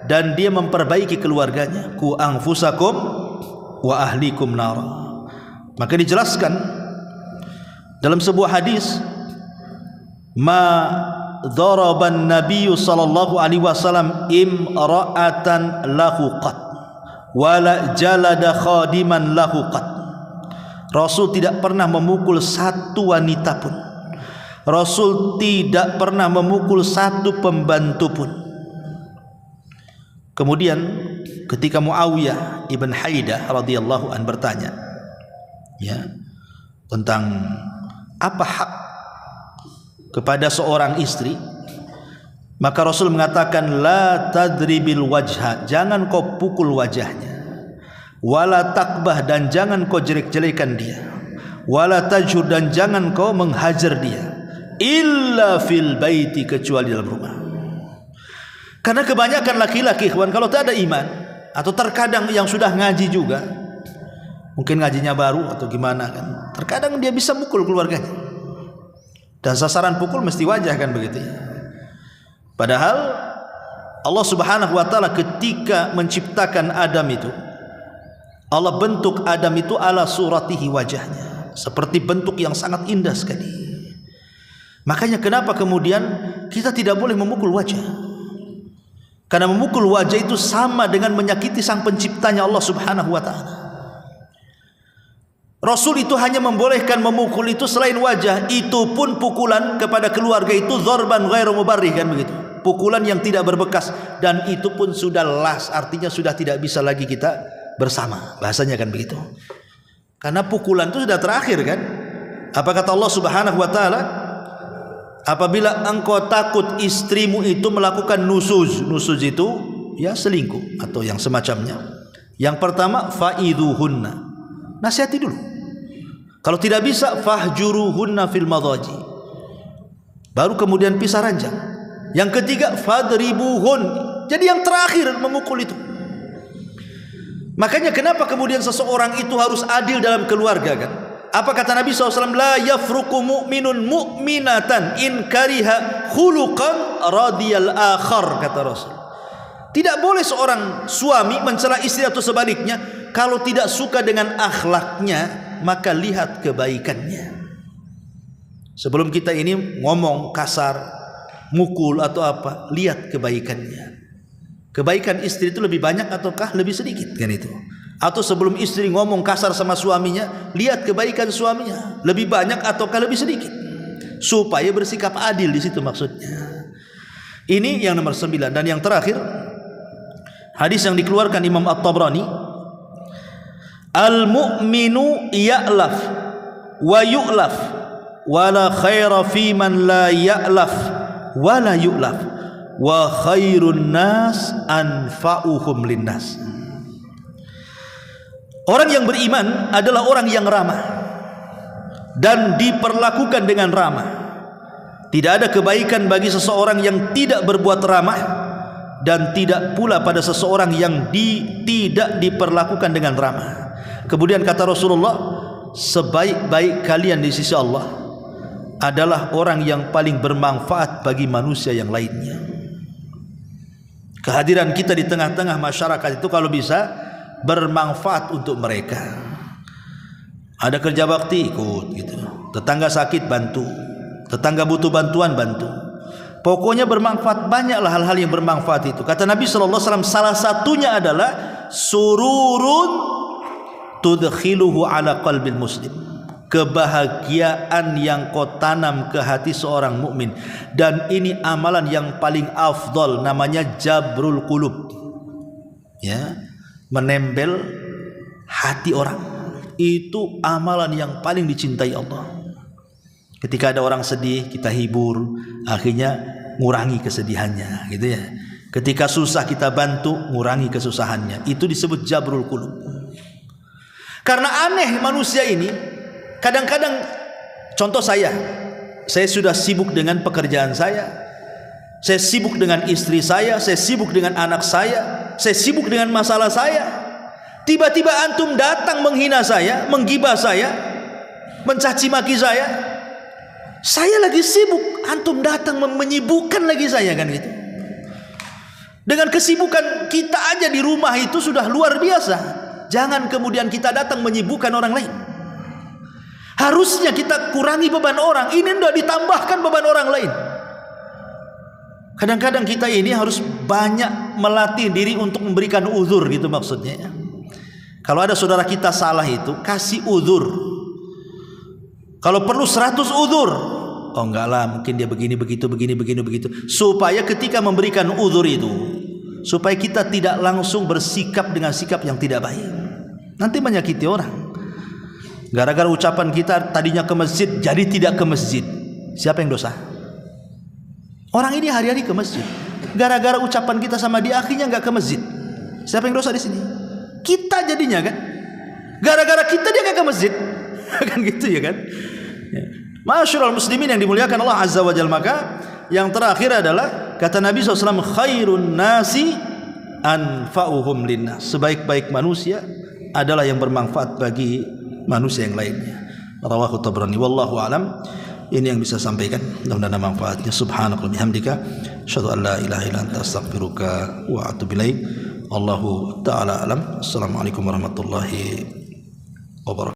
dan dia memperbaiki keluarganya. Ku anfusakum wa ahlikum nara. Maka dijelaskan dalam sebuah hadis, ma dharaban nabiyyu sallallahu alaihi wasallam imra'atan lahu qat wala jalada khadiman lahu qat. Rasul tidak pernah memukul satu wanita pun. Rasul tidak pernah memukul satu pembantu pun. Kemudian ketika Muawiyah ibn Haidah radhiyallahu an bertanya ya tentang apa hak kepada seorang istri, maka Rasul mengatakan la tadribil wajha, jangan kau pukul wajahnya, wala takbah, dan jangan kau jelek-jelekan dia, wala tajur, dan jangan kau menghajar dia, illa fil baiti, kecuali dalam rumah. Karena kebanyakan laki-laki kawan kalau tak ada iman, atau terkadang yang sudah ngaji juga, mungkin ngajinya baru atau gimana kan, terkadang dia bisa mukul keluarganya. Dan sasaran pukul mesti wajah kan begitu ya. Padahal Allah Subhanahu wa taala ketika menciptakan Adam itu, Allah bentuk Adam itu ala suratihi, wajahnya seperti bentuk yang sangat indah sekali. Makanya kenapa kemudian kita tidak boleh memukul wajah? Karena memukul wajah itu sama dengan menyakiti sang penciptanya Allah Subhanahu wa taala. Rasul itu hanya membolehkan memukul itu selain wajah, itu pun pukulan kepada keluarga itu dzarban ghairu mubarrih, kan begitu. Pukulan yang tidak berbekas, dan itu pun sudah las, artinya sudah tidak bisa lagi kita bersama. Bahasanya kan begitu. Karena pukulan itu sudah terakhir kan. Apa kata Allah Subhanahu wa taala? Apabila engkau takut istrimu itu melakukan nusuz. Nusuz itu ya selingkuh atau yang semacamnya. Yang pertama fa'idhuhunna, nasihati dulu. Kalau tidak bisa fahjuruhunna fil madhaji, baru kemudian pisah ranjang. Yang ketiga fadribuhun, jadi yang terakhir memukul itu. Makanya kenapa kemudian seseorang itu harus adil dalam keluarga kan? Apa kata Nabi SAW? La yafruqu mu'minun mu'minatan in kariha khuluqan radiyal akhar, kata Rasul. Tidak boleh seorang suami mencela istri atau sebaliknya, kalau tidak suka dengan akhlaknya maka lihat kebaikannya. Sebelum kita ini ngomong kasar, mukul atau apa, lihat kebaikannya. Kebaikan istri itu lebih banyak ataukah lebih sedikit kan itu? Atau sebelum istri ngomong kasar sama suaminya, lihat kebaikan suaminya lebih banyak ataukah lebih sedikit, supaya bersikap adil di situ maksudnya. Ini yang nomor 9. Dan yang terakhir, hadis yang dikeluarkan Imam At-Tabrani, al-mu'minu ya'laf wa yu'laf wa la khaira fi man la ya'laf wa la yu'laf wa khairun nas anfa'uhum linnas. Orang yang beriman adalah orang yang ramah dan diperlakukan dengan ramah. Tidak ada kebaikan bagi seseorang yang tidak berbuat ramah, dan tidak pula pada seseorang yang tidak diperlakukan dengan ramah. Kemudian kata Rasulullah, sebaik-baik kalian di sisi Allah adalah orang yang paling bermanfaat bagi manusia yang lainnya. Kehadiran kita di tengah-tengah masyarakat itu kalau bisa bermanfaat untuk mereka. Ada kerja bakti, ikut gitu. Tetangga sakit, bantu. Tetangga butuh bantuan, bantu. Pokoknya bermanfaat. Banyaklah hal-hal yang bermanfaat itu. Kata Nabi SAW, salah satunya adalah sururun tudkhiluhu ala qalbil muslim. Kebahagiaan yang kau tanam ke hati seorang mukmin. Dan ini amalan yang paling afdal, namanya jabrul qulub. Ya, menempel hati orang. Itu amalan yang paling dicintai Allah. Ketika ada orang sedih, kita hibur, akhirnya ngurangi kesedihannya, gitu ya. Ketika susah, kita bantu, ngurangi kesusahannya. Itu disebut jabrul qulub. Karena aneh manusia ini, kadang-kadang, contoh saya sudah sibuk dengan pekerjaan saya sibuk dengan istri saya sibuk dengan anak saya sibuk dengan masalah saya. Tiba-tiba antum datang menghina saya, menggibah saya, mencaci maki saya lagi sibuk, antum datang menyibukkan lagi saya, kan gitu. Dengan kesibukan kita aja di rumah itu sudah luar biasa, jangan kemudian kita datang menyibukkan orang lain. Harusnya kita kurangi beban orang, ini tidak ditambahkan beban orang lain. Kadang-kadang kita ini harus banyak melatih diri untuk memberikan uzur, gitu maksudnya. Kalau ada saudara kita salah itu, kasih uzur. Kalau perlu 100 uzur. Oh enggak lah, mungkin dia begini, begitu. Supaya ketika memberikan uzur itu, supaya kita tidak langsung bersikap dengan sikap yang tidak baik. Nanti menyakiti orang. Gara-gara ucapan kita tadinya ke masjid, jadi tidak ke masjid. Siapa yang dosa? Orang ini hari-hari ke masjid. Gara-gara ucapan kita sama dia, akhirnya nggak ke masjid. Siapa yang dosa di sini? Kita jadinya, kan? Gara-gara kita dia nggak ke masjid, kan gitu ya, kan? Masyarul muslimin yang dimuliakan Allah Azza wa Jalla. Maka yang terakhir adalah kata Nabi SAW, khairun nasi anfa'uhum linnas. Sebaik-baik manusia adalah yang bermanfaat bagi manusia yang lainnya. Rawahu Tabrani. Wallahu alam. Ini yang bisa sampaikan, mudah-mudahan manfaatnya. Subhanakallahumma bihamdika, asyhadu an la ilaha illa anta, astaghfiruka wa atubu ilaik. Allahu ta'ala alam. Assalamualaikum warahmatullahi wabarakatuh.